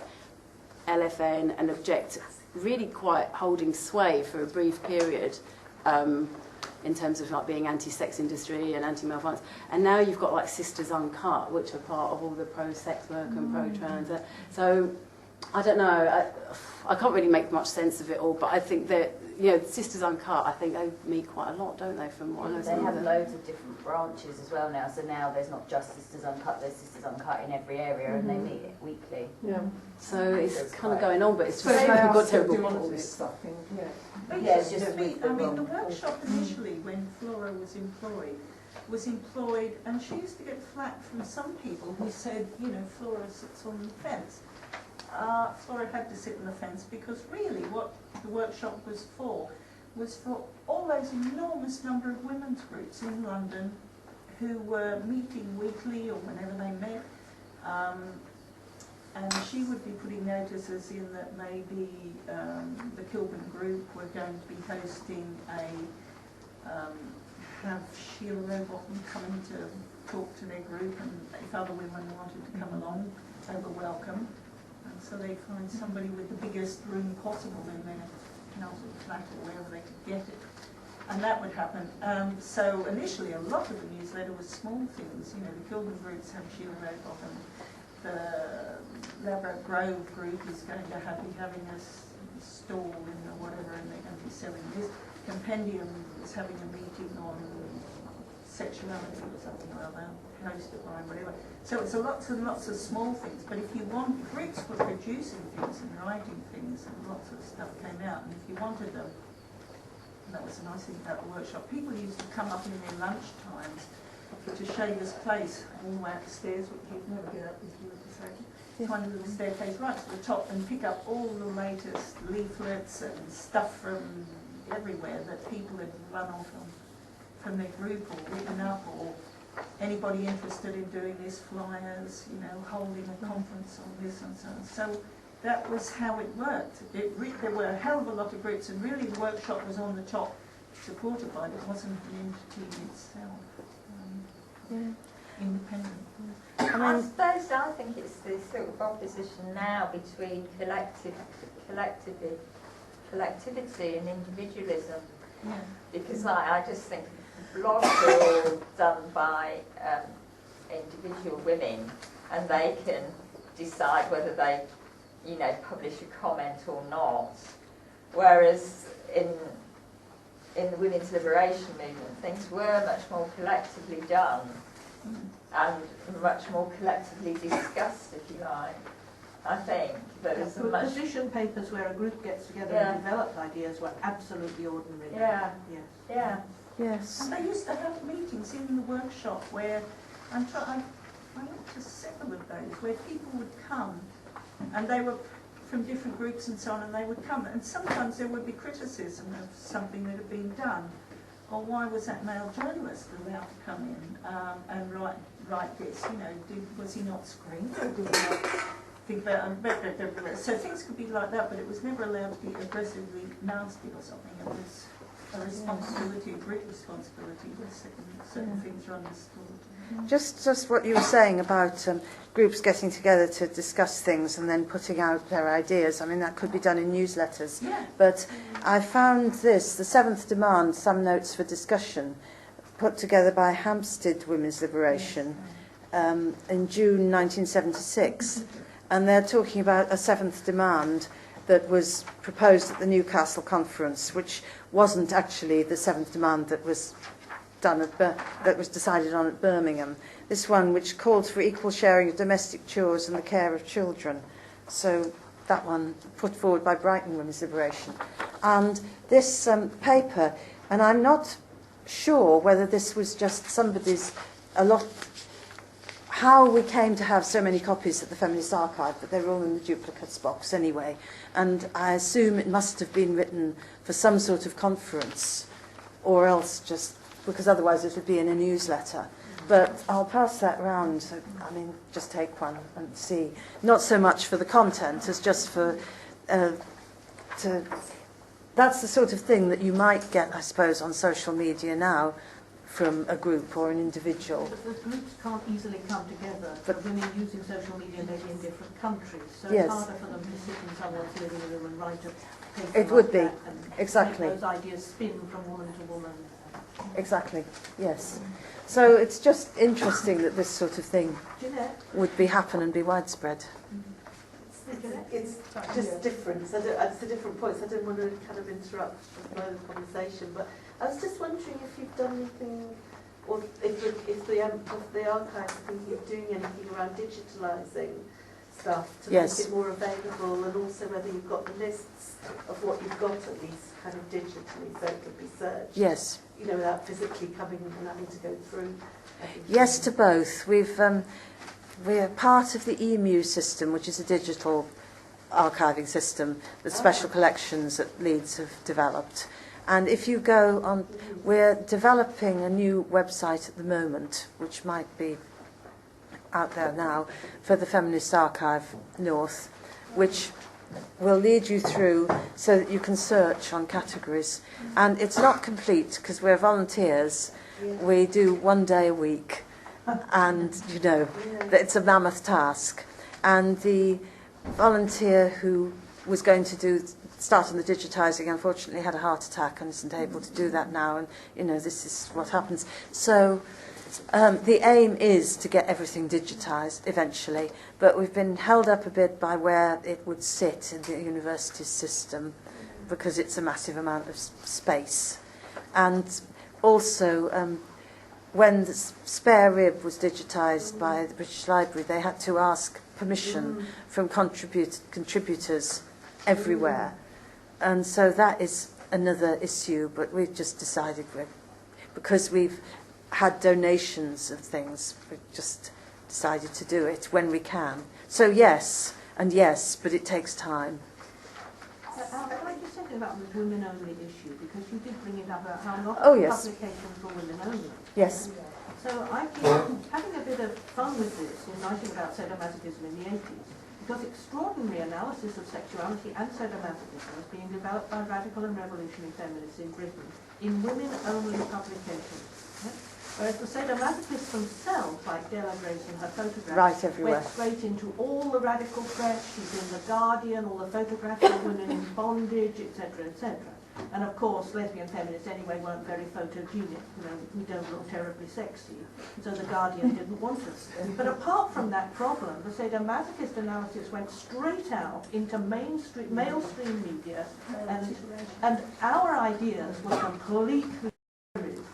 LFN and Object really quite holding sway for a brief period. In terms of like being anti-sex industry and anti-male violence, and now you've got like Sisters Uncut, which are part of all the pro-sex work and pro-trans. So I don't know. I can't really make much sense of it all, but I think that Sisters Uncut, I think they meet quite a lot, don't they? From what I know, they have loads of different branches as well now. So now there's not just Sisters Uncut; there's Sisters Uncut in every area, and they meet weekly. Yeah. So it's kind of going on, but it's just so we've got terrible models. But yeah, the workshop initially, when Flora was employed, and she used to get flack from some people who said, Flora sits on the fence. Flora had to sit on the fence because really what the workshop was for all those enormous number of women's groups in London who were meeting weekly or whenever they met, and she would be putting notices in that maybe the Kilburn group were going to be hosting have Sheila Rowbottom come in to talk to their group, and if other women wanted to come along, they were welcome. And so they'd find somebody with the biggest room possible in their council flat or wherever they could get it. And that would happen. So initially a lot of the newsletter was small things. You know, the Kilburn groups have Sheila Rowbottom. The Ladbroke Grove group is going to be having a stall in the whatever, and they're going to be selling this. Compendium is having a meeting on sexuality or something or other, hosted by whatever. So it's lots and lots of small things, but if groups were producing things and writing things, and lots of stuff came out, and if you wanted them, and that was a nice thing about the workshop, people used to come up in their lunch times to Shaver's Place, all the way upstairs, which you'd never get up if you were to say, tiny little staircase right to the top, and pick up all the latest leaflets and stuff from everywhere that people had run off from their group or written up, or anybody interested in doing this, flyers, you know, holding a conference on this and so on. So that was how it worked. There were a hell of a lot of groups, and really the workshop was on the top, supported by it. It wasn't an entity in itself. Independent. I suppose I think it's this sort of opposition now between collectivity and individualism. Yeah. Because I just think blogs are all done by individual women, and they can decide whether they, you know, publish a comment or not. Whereas in the women's liberation movement, things were much more collectively done and much more collectively discussed, if you like. I think that is a much... Position papers where a group gets together and develop ideas were absolutely ordinary. Yeah. Yes. Yeah. Yes. And they used to have meetings in the workshop where I went to several of those where people would come, and they were from different groups and so on, and they would come, and sometimes there would be criticism of something that had been done. Or why was that male journalist allowed to come in and write this? You know, was he not screened? Or did he not think about? So things could be like that, but it was never allowed to be aggressively nasty or something. It was a responsibility, a great responsibility, when certain things are understood. Just what you were saying about groups getting together to discuss things and then putting out their ideas. I mean, that could be done in newsletters. Yeah. But I found this, the seventh demand, some notes for discussion, put together by Hampstead Women's Liberation in June 1976. And they're talking about a seventh demand that was proposed at the Newcastle conference, which wasn't actually the seventh demand that was that was decided on at Birmingham. This one, which called for equal sharing of domestic chores and the care of children. So that one put forward by Brighton Women's Liberation. And this paper, and I'm not sure whether this was just how we came to have so many copies at the Feminist Archive, but they were all in the duplicates box anyway. And I assume it must have been written for some sort of conference, or else just because otherwise it would be in a newsletter. But I'll pass that round. So, I mean, just take one and see. Not so much for the content as just for that's the sort of thing that you might get, I suppose, on social media now from a group or an individual. But the groups can't easily come together. But women using social media maybe in different countries, so yes. It's harder for them to sit in someone's living room and write a paper. It would like be, that and exactly. make those ideas spin from woman to woman. Exactly, yes. So it's just interesting that this sort of thing would happen and be widespread. It's just different. So it's a different point. So I don't want to kind of interrupt the flow of the conversation, but I was just wondering if you've done anything, or if the archive is thinking of doing anything around digitalising stuff to make it more available, and also whether you've got the lists of what you've got at least kind of digitally, so it could be searched. Yes. You know, without physically coming and having to go through everything. Yes to both. We're part of the EMU system, which is a digital archiving system that Special Collections at Leeds have developed. And if you go on, we're developing a new website at the moment, which might be out there now for the Feminist Archive North, which will lead you through so that you can search on categories. And it's not complete because we're volunteers. We do 1 day a week, and you know it's a mammoth task. And the volunteer who was going to start on the digitising unfortunately had a heart attack and isn't able to do that now, and you know this is what happens. So the aim is to get everything digitised eventually, but we've been held up a bit by where it would sit in the university system because it's a massive amount of space. And also when the spare rib was digitised by the British Library, they had to ask permission from contributors everywhere. And so that is another issue, but we've just decided, because we've had donations of things, we've just decided to do it when we can. So yes, and yes, but it takes time. Can I just say about the women-only issue, because you did bring it up about how not Yes. publications for women only. Yes. So I've been having a bit of fun with this in writing about sadomasochism in the 80s, because extraordinary analysis of sexuality and sadomasochism is being developed by radical and revolutionary feminists in Britain in women-only publications. Yeah? Whereas the sadomasochists themselves, like Della Grace and her photographs, went straight into all the radical press. She's in The Guardian, all the photographs of women in bondage, etc., etc. And of course, lesbian feminists anyway weren't very photogenic. You know, we don't look terribly sexy, so The Guardian didn't want us. But apart from that problem, the sadomasochist analysis went straight out into mainstream media, and our ideas were completely.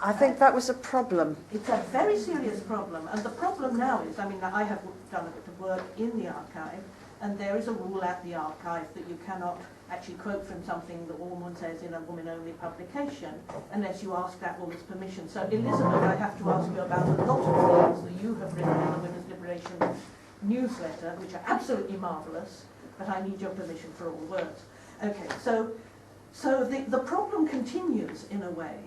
I think that was a problem. It's a very serious problem, and the problem now is, I mean, I have done a bit of work in the archive, and there is a rule at the archive that you cannot actually quote from something that a woman says in a woman-only publication unless you ask that woman's permission. So, Elizabeth, I have to ask you about a lot of things that you have written in the Women's Liberation newsletter, which are absolutely marvellous, but I need your permission for all words. Okay, so the problem continues in a way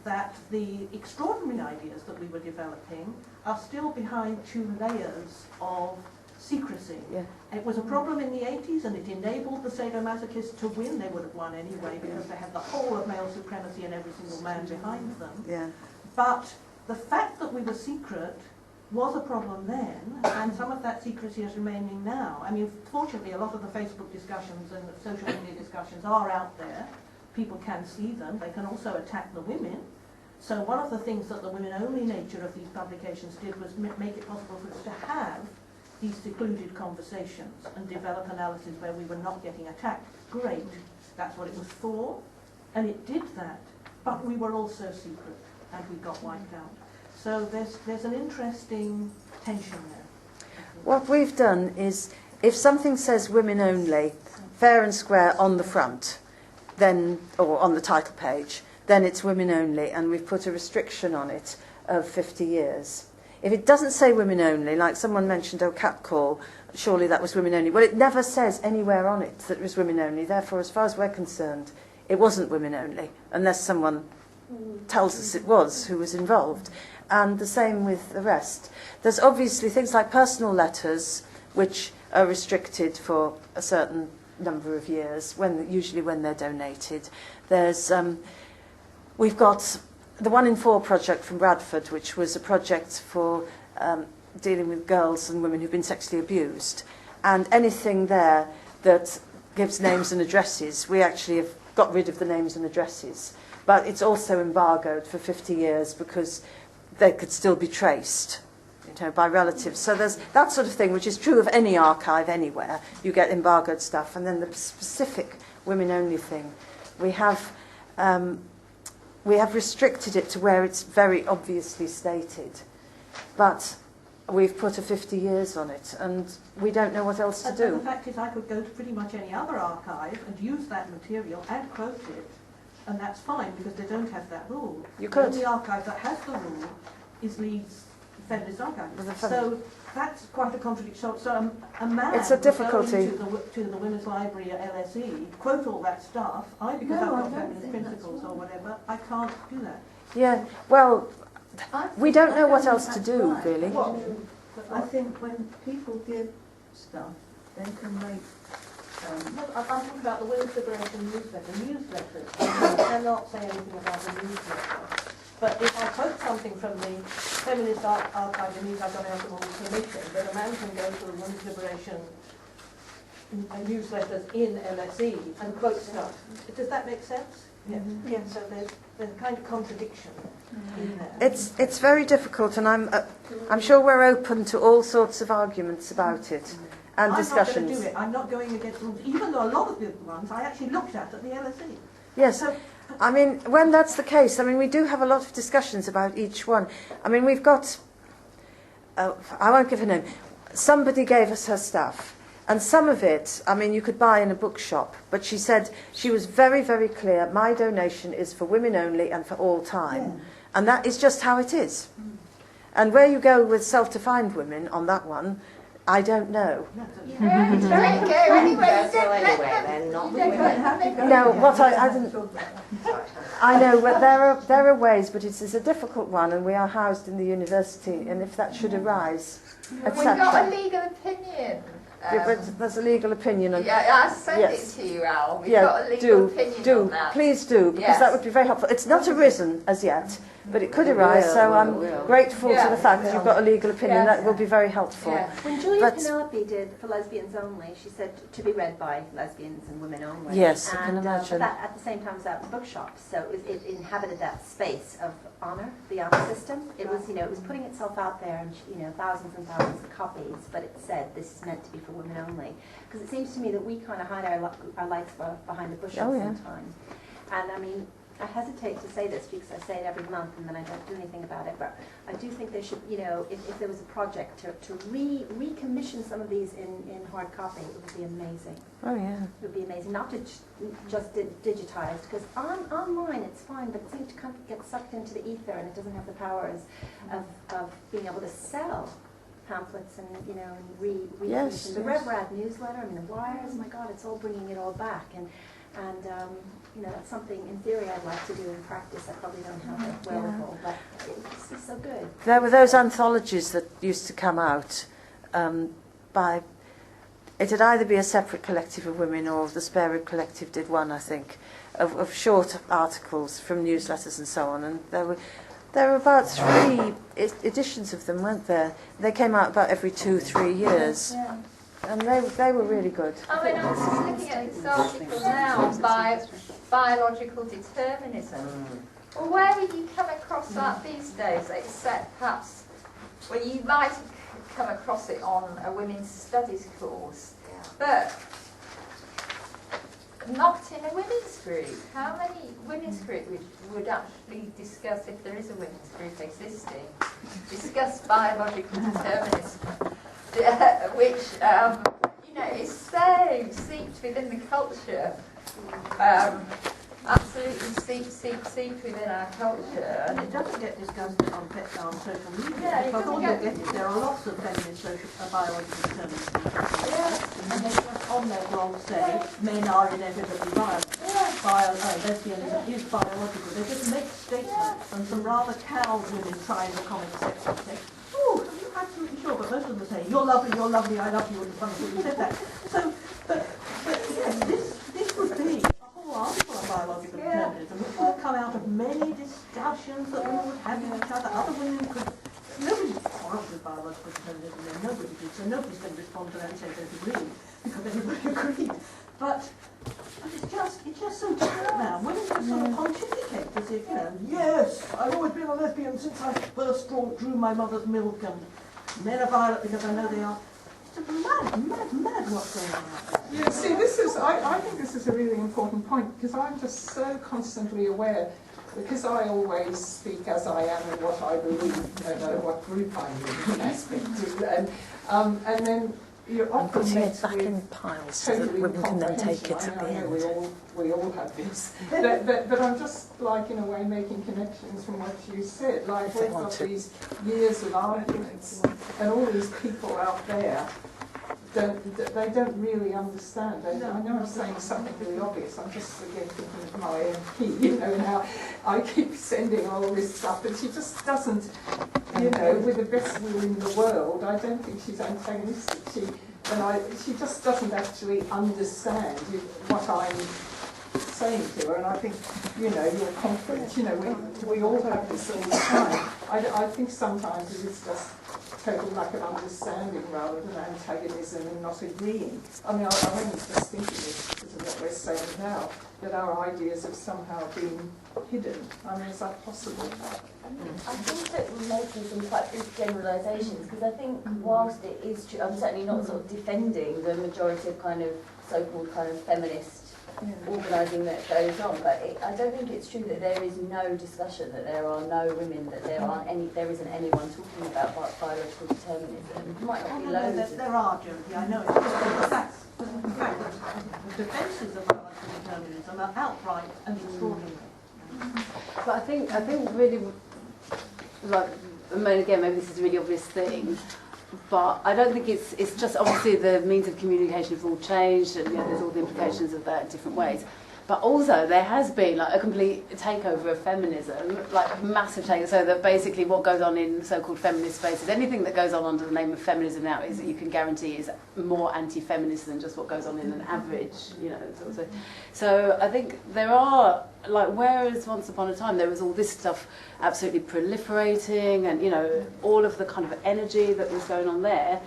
that the extraordinary ideas that we were developing are still behind 2 layers of secrecy. Yeah. It was a problem in the 80s, and it enabled the sadomasochists to win. They would have won anyway because they had the whole of male supremacy and every single man behind them. Yeah. But the fact that we were secret was a problem then, and some of that secrecy is remaining now. I mean, fortunately, a lot of the Facebook discussions and the social media discussions are out there. People can see them. They can also attack the women. So one of the things that the women-only nature of these publications did was make it possible for us to have these secluded conversations and develop analysis where we were not getting attacked. Great. That's what it was for. And it did that. But we were also secret, and we got wiped out. So there's an interesting tension there. What we've done is, if something says women only, fair and square on the front, then, or on the title page, then it's women only, and we've put a restriction on it of 50 years. If it doesn't say women only, like someone mentioned, catcall, surely that was women only. Well, it never says anywhere on it that it was women only. Therefore, as far as we're concerned, it wasn't women only, unless someone tells us it was who was involved. And the same with the rest. There's obviously things like personal letters, which are restricted for a certain number of years, usually when they're donated. There's we've got the 1 in 4 project from Bradford, which was a project for dealing with girls and women who've been sexually abused. And anything there that gives names and addresses, we actually have got rid of the names and addresses. But it's also embargoed for 50 years because they could still be traced, by relatives. So there's that sort of thing, which is true of any archive anywhere. You get embargoed stuff. And then the specific women-only thing, we have restricted it to where it's very obviously stated. But we've put a 50 years on it, and we don't know what else to do. And the fact is, I could go to pretty much any other archive and use that material and quote it, and that's fine, because they don't have that rule. You could. The only archive that has the rule is Leeds Feminist Archive. So that's quite a contradiction. So a man it's a difficulty. Would go to the Women's Library at LSE, quote all that stuff. Because I've got feminist principles or whatever, I can't do that. Yeah, well, we don't know what else to do, really. I think when people give stuff, they can make. I'm talking about the Women's Liberation newsletters. I cannot say anything about the newsletter. But if I quote something from the Feminist Archive, the news I got out of all commission, then a man can go to the Women's Liberation newsletters in LSE and quote stuff. Does that make sense? Yes. Yeah. So there's a kind of contradiction in there. It's very difficult, and I'm sure we're open to all sorts of arguments about it and discussions. I'm not going to do it. I'm not going against rules, even though a lot of the ones I actually looked at the LSE. Yes. So, I mean, when that's the case, I mean, we do have a lot of discussions about each one. I mean, we've got, I won't give a name, somebody gave us her stuff, and some of it, I mean, you could buy in a bookshop, but she said, she was very, very clear, my donation is for women only and for all time. Yeah. And that is just how it is. And where you go with self-defined women on that one, I don't know. Yeah, it's very good. Anyway, then, not women. No, what I didn't. I know, but there are ways, but it's a difficult one, and we are housed in the university, and if that should arise, etc. We've got a legal opinion. Yeah, but there's a legal opinion. And, yeah, I'll send it to you, Al. We've got a legal opinion on that. Please do, because that would be very helpful. It's not arisen as yet, but it could arise, so I'm grateful to the fact that you've got a legal opinion. That will be very helpful. Yeah. When Julia Penelope did For Lesbians Only, she said to be read by lesbians and women only. Yes, I can imagine. That at the same time was out in bookshops, so it inhabited that space of honour, the honour system. It was, it was putting itself out there, and thousands and thousands of copies, but it said this is meant to be for women only. Because it seems to me that we kind of hide our lights behind the bushes sometimes. And I mean, I hesitate to say this because I say it every month and then I don't do anything about it, but I do think there should, if there was a project to recommission some of these in hard copy, it would be amazing. Oh, yeah. It would be amazing. Not to just digitized, because online it's fine, but it seems to kind of get sucked into the ether and it doesn't have the powers of being able to sell pamphlets and, yes, the Rev Rad newsletter, I mean, the wires, my God, it's all bringing it all back. And that's something in theory I'd like to do. In practice, I probably don't have it wherewithal, but it's just so good. There were those anthologies that used to come out by. It would either be a separate collective of women or the Spare Rib Collective did one, I think, of short articles from newsletters and so on. And there were about 3 editions of them, weren't there? They came out about every 2-3 years. Yeah. And they were really good. I mean, I'm just looking at this article now by biological determinism. Well, where would you come across that these days, except perhaps, well, you might have come across it on a women's studies course, but not in a women's group. How many women's groups would actually discuss, if there is a women's group existing, discuss biological determinism? Which, is so seeped within the culture, absolutely seeped within our culture. And it doesn't get discussed on social media. Yeah, because all you get is there are lots of feminist biological determinism. And they just on their blog say men are inevitably violent. Lesbianism is biological. They just make statements, and some rather cowed women try in the comment section say, "Oh, are you absolutely sure?" But most of them say, "You're lovely, I love you," and some of them said that. So, but yes, this would be a whole article on biological determinism, which would come out of many discussions that we would have with each other. Other women could. Nobody quarrels with biological determinism, and nobody did, so nobody's going to respond to that and say they agree, because everybody agreed. But it's just so different now. Women just sort of pontificate as if, yes, I've always been a lesbian since I first drew my mother's milk, and men are violent because I know they are. It's mad what's going on out there. Yeah, see, I think this is a really important point, because I'm just so constantly aware, because I always speak as I am and what I believe, no matter what group I'm in aspect to, and then you're often putting it back in piles so that women can then take it at the end. We all have this. but I'm just, like, in a way, making connections from what you said. Like, we've got these years of arguments, and all these people out there, they don't really understand. I know I'm saying something really obvious. I'm just, again, thinking of my MP, and how I keep sending all this stuff, but she just doesn't you know, with the best will in the world, I don't think she's antagonistic. She just doesn't actually understand what I'm saying to her, and I think, you know, your conflict, you know, we all have this all the time. I think sometimes it is just total lack of understanding rather than antagonism and not agreeing. I mean, I'm only just thinking this because of what we're saying now, that our ideas have somehow been hidden. I mean, is that possible? I think that we're making some quite big generalisations, because I think whilst it is true, I'm certainly not sort of defending the majority of kind of so-called kind of feminist organising that goes on, but I don't think it's true that there is no discussion, that there are no women, that there isn't anyone talking about biological determinism. There might not be loads. There are, Jyoti, I know it's the facts. In fact, the defences of biological determinism are outright and extraordinary. But I think really, like, I mean, again, maybe this is a really obvious thing, but I don't think it's just, obviously the means of communication have all changed, and there's all the implications of that in different ways. But also there has been like a complete takeover of feminism, like a massive takeover, so that basically what goes on in so-called feminist spaces, anything that goes on under the name of feminism now is, you can guarantee, is more anti-feminist than just what goes on in an average, you know, sort of. So I think there are, like, whereas once upon a time there was all this stuff absolutely proliferating, and, you know, all of the kind of energy that was going on there,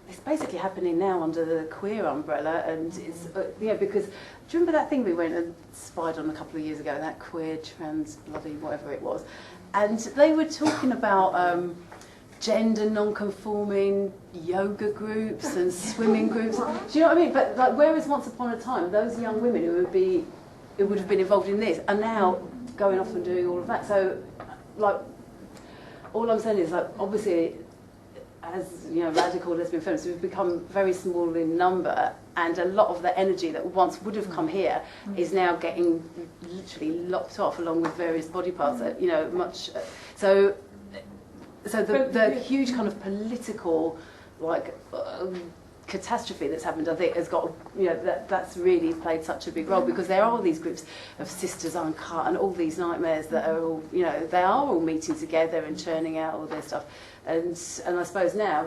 it's basically happening now under the queer umbrella. And it's, because, do you remember that thing we went and spied on a couple of years ago, that queer, trans, bloody, whatever it was, and they were talking about gender non-conforming yoga groups and swimming groups. Do you know what I mean? But like, whereas once upon a time, those young women who would have been involved in this are now going off and doing all of that. So, like, all I'm saying is, like, obviously, as you know, radical lesbian feminists, we've become very small in number, and a lot of the energy that once would have come here is now getting literally lopped off, along with various body parts. That, you know, much. So the huge kind of political, like, catastrophe that's happened, I think, has got, you know, that's really played such a big role, because there are all these groups of Sisters Uncut and all these nightmares that are all, you know, they are all meeting together and churning out all their stuff. And I suppose now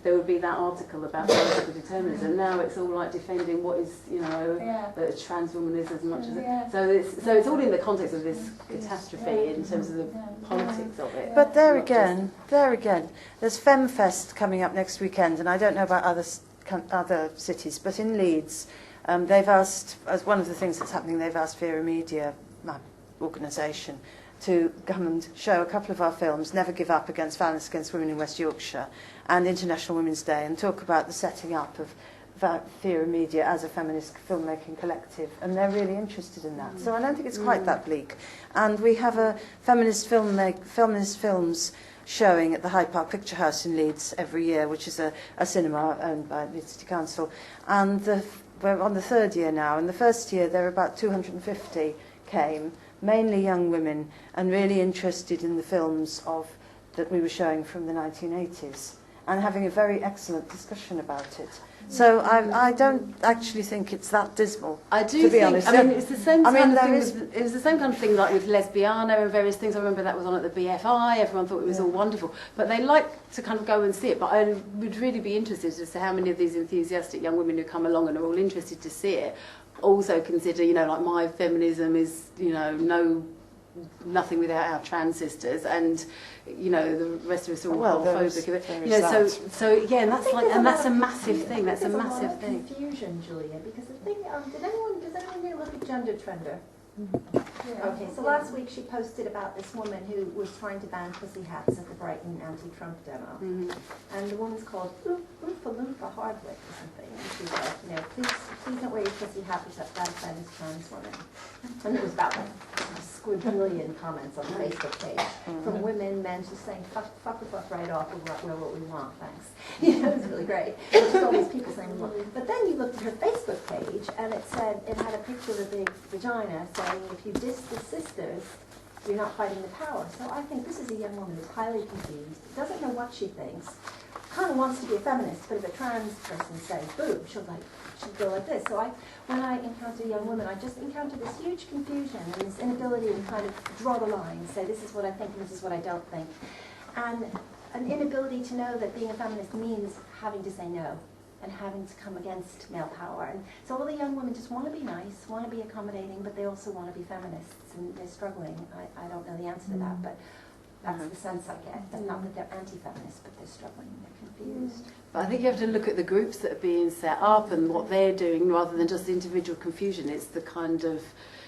there would be that article about biological determinism. Now it's all like defending what is, you know, that a trans woman is as much as it. So it's all in the context of this catastrophe in terms of the politics of it. But there again, there's FemFest coming up next weekend, and I don't know about other cities, but in Leeds, they've asked, as one of the things that's happening, they've asked Vera Media, my organisation, to come and show a couple of our films, Never Give Up Against Violence Against Women in West Yorkshire and International Women's Day, and talk about the setting up of Vera Media as a feminist filmmaking collective, and they're really interested in that. So I don't think it's quite that bleak. And we have a feminist films showing at the Hyde Park Picture House in Leeds every year, which is a cinema owned by Leeds City Council. And we're on the third year now, and the first year there were about 250 came, mainly young women, and really interested in the films that we were showing from the 1980s, and having a very excellent discussion about it. So I don't actually think it's that dismal. I do, to be honest. I mean, it's the same kind of thing. It was the same kind of thing, like with Lesbiana and various things. I remember that was on at the BFI. Everyone thought it was all wonderful, but they like to kind of go and see it. But I would really be interested as to how many of these enthusiastic young women who come along and are all interested to see it also consider, you know, like, my feminism is, you know, nothing without our trans sisters, and, you know, the rest of us are all homophobic. You know, so yeah, and that's a massive thing. That's a massive thing. Confusion, Julia, because the thing, does anyone here look at Gender Trender? Okay, so last week she posted about this woman who was trying to ban pussy hats at the Brighton anti-Trump demo. And the woman's called Loompa Hardwick or something. And she's like, you know, please don't wear your pussy hat except that by this trans woman. And it was about like a squadrillion comments on the Facebook page from women, men, just saying, fuck right off, we'll wear what we want, thanks. You know, it was really great. There's just all these people saying, well. But then you looked at her Facebook page, and it had a picture of a big vagina saying, if you diss the sisters, you're not fighting the power. So I think this is a young woman who's highly confused, doesn't know what she thinks, kind of wants to be a feminist, but if a trans person says boo, she'll go like this. So when I encounter young women, I just encounter this huge confusion and this inability to kind of draw the line, say this is what I think and this is what I don't think. and an inability to know that being a feminist means having to say no and having to come against male power. And so all the young women just want to be nice, want to be accommodating, but they also want to be feminists, and they're struggling. I don't know the answer to that, but that's the sense I get. That's not that they're anti-feminists, but they're struggling, they're confused. But I think you have to look at the groups that are being set up and what they're doing rather than just individual confusion. It's the kind of,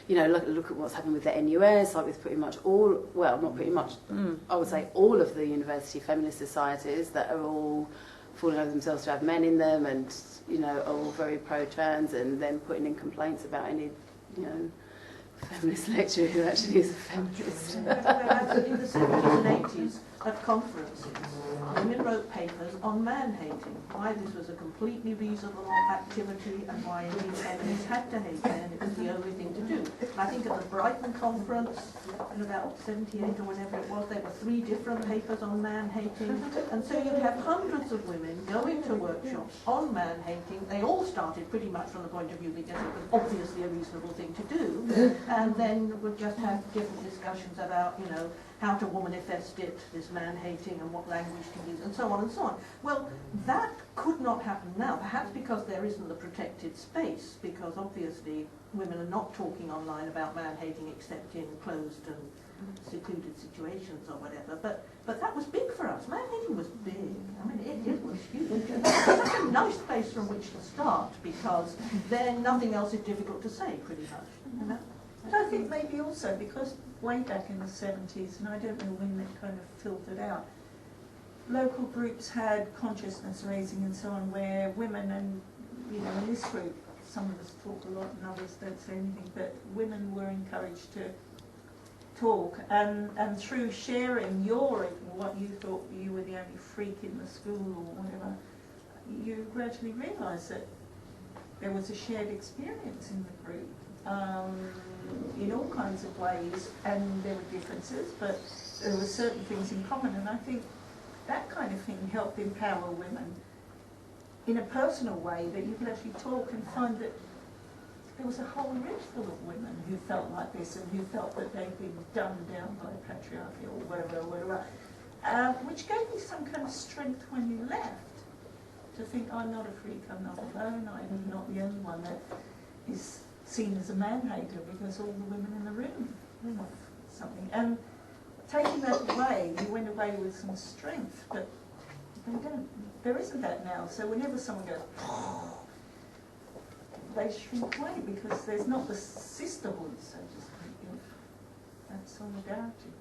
you know, look at what's happened with the NUS, like with pretty much all, well, not pretty much, I would say all of the university feminist societies that are all falling over themselves to have men in them and, you know, are all very pro-trans, and then putting in complaints about any, you know, feminist lecturer who actually is a feminist. In the 70s and 80s, at conferences, women wrote papers on man-hating, why this was a completely reasonable activity and why indeed feminists had to hate men, it was the only thing to do. And I think at the Brighton conference, in about 78 or whenever it was, there were 3 different papers on man-hating, and so you'd have hundreds of women going to workshops on man-hating. They all started pretty much from the point of view because it was obviously a reasonable thing to do, and then we'd just have different discussions about, you know, how to womanifest it, this man-hating, and what language to use, and so on and so on. Well, that could not happen now, perhaps because there isn't the protected space, because obviously women are not talking online about man-hating except in closed and secluded situations or whatever. But that was big for us. Man-hating was big. I mean, it was huge. And it's such a nice place from which to start, because then nothing else is difficult to say, pretty much. You know? But I think maybe also because way back in the 70s, and I don't know when that kind of filtered out, local groups had consciousness raising and so on, where women, and you know, in this group, some of us talk a lot and others don't say anything, but women were encouraged to talk, and through sharing what you thought you were the only freak in the school or whatever, you gradually realised that there was a shared experience in the group. In all kinds of ways, and there were differences, but there were certain things in common, and I think that kind of thing helped empower women in a personal way, that you could actually talk and find that there was a whole room full of women who felt like this and who felt that they'd been dumbed down by patriarchy or whatever, which gave you some kind of strength when you left, to think, I'm not a freak, I'm not alone, I'm not the only one that is seen as a man-hater because all the women in the room have something. And taking that away, you went away with some strength, but there isn't that now. So whenever someone goes, they shrink away because there's not the sisterhood, so to speak, of that solidarity.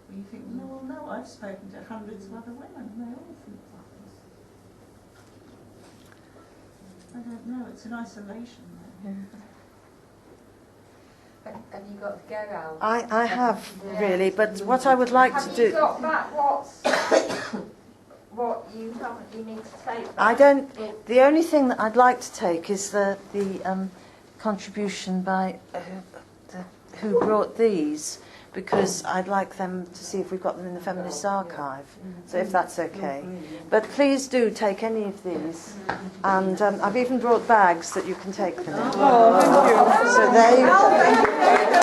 Where you think, no, I've spoken to hundreds of other women and they all think like this. I don't know, it's an isolation there. Yeah. Have you got to go, Al? I have, really, but what I would like to do... Have you got back what you need to take back? I don't... The only thing that I'd like to take is the contribution by who brought these, because I'd like them to see if we've got them in the Feminist Archive, so if that's okay. But please do take any of these, and I've even brought bags that you can take them in. Oh, thank you. So there you go.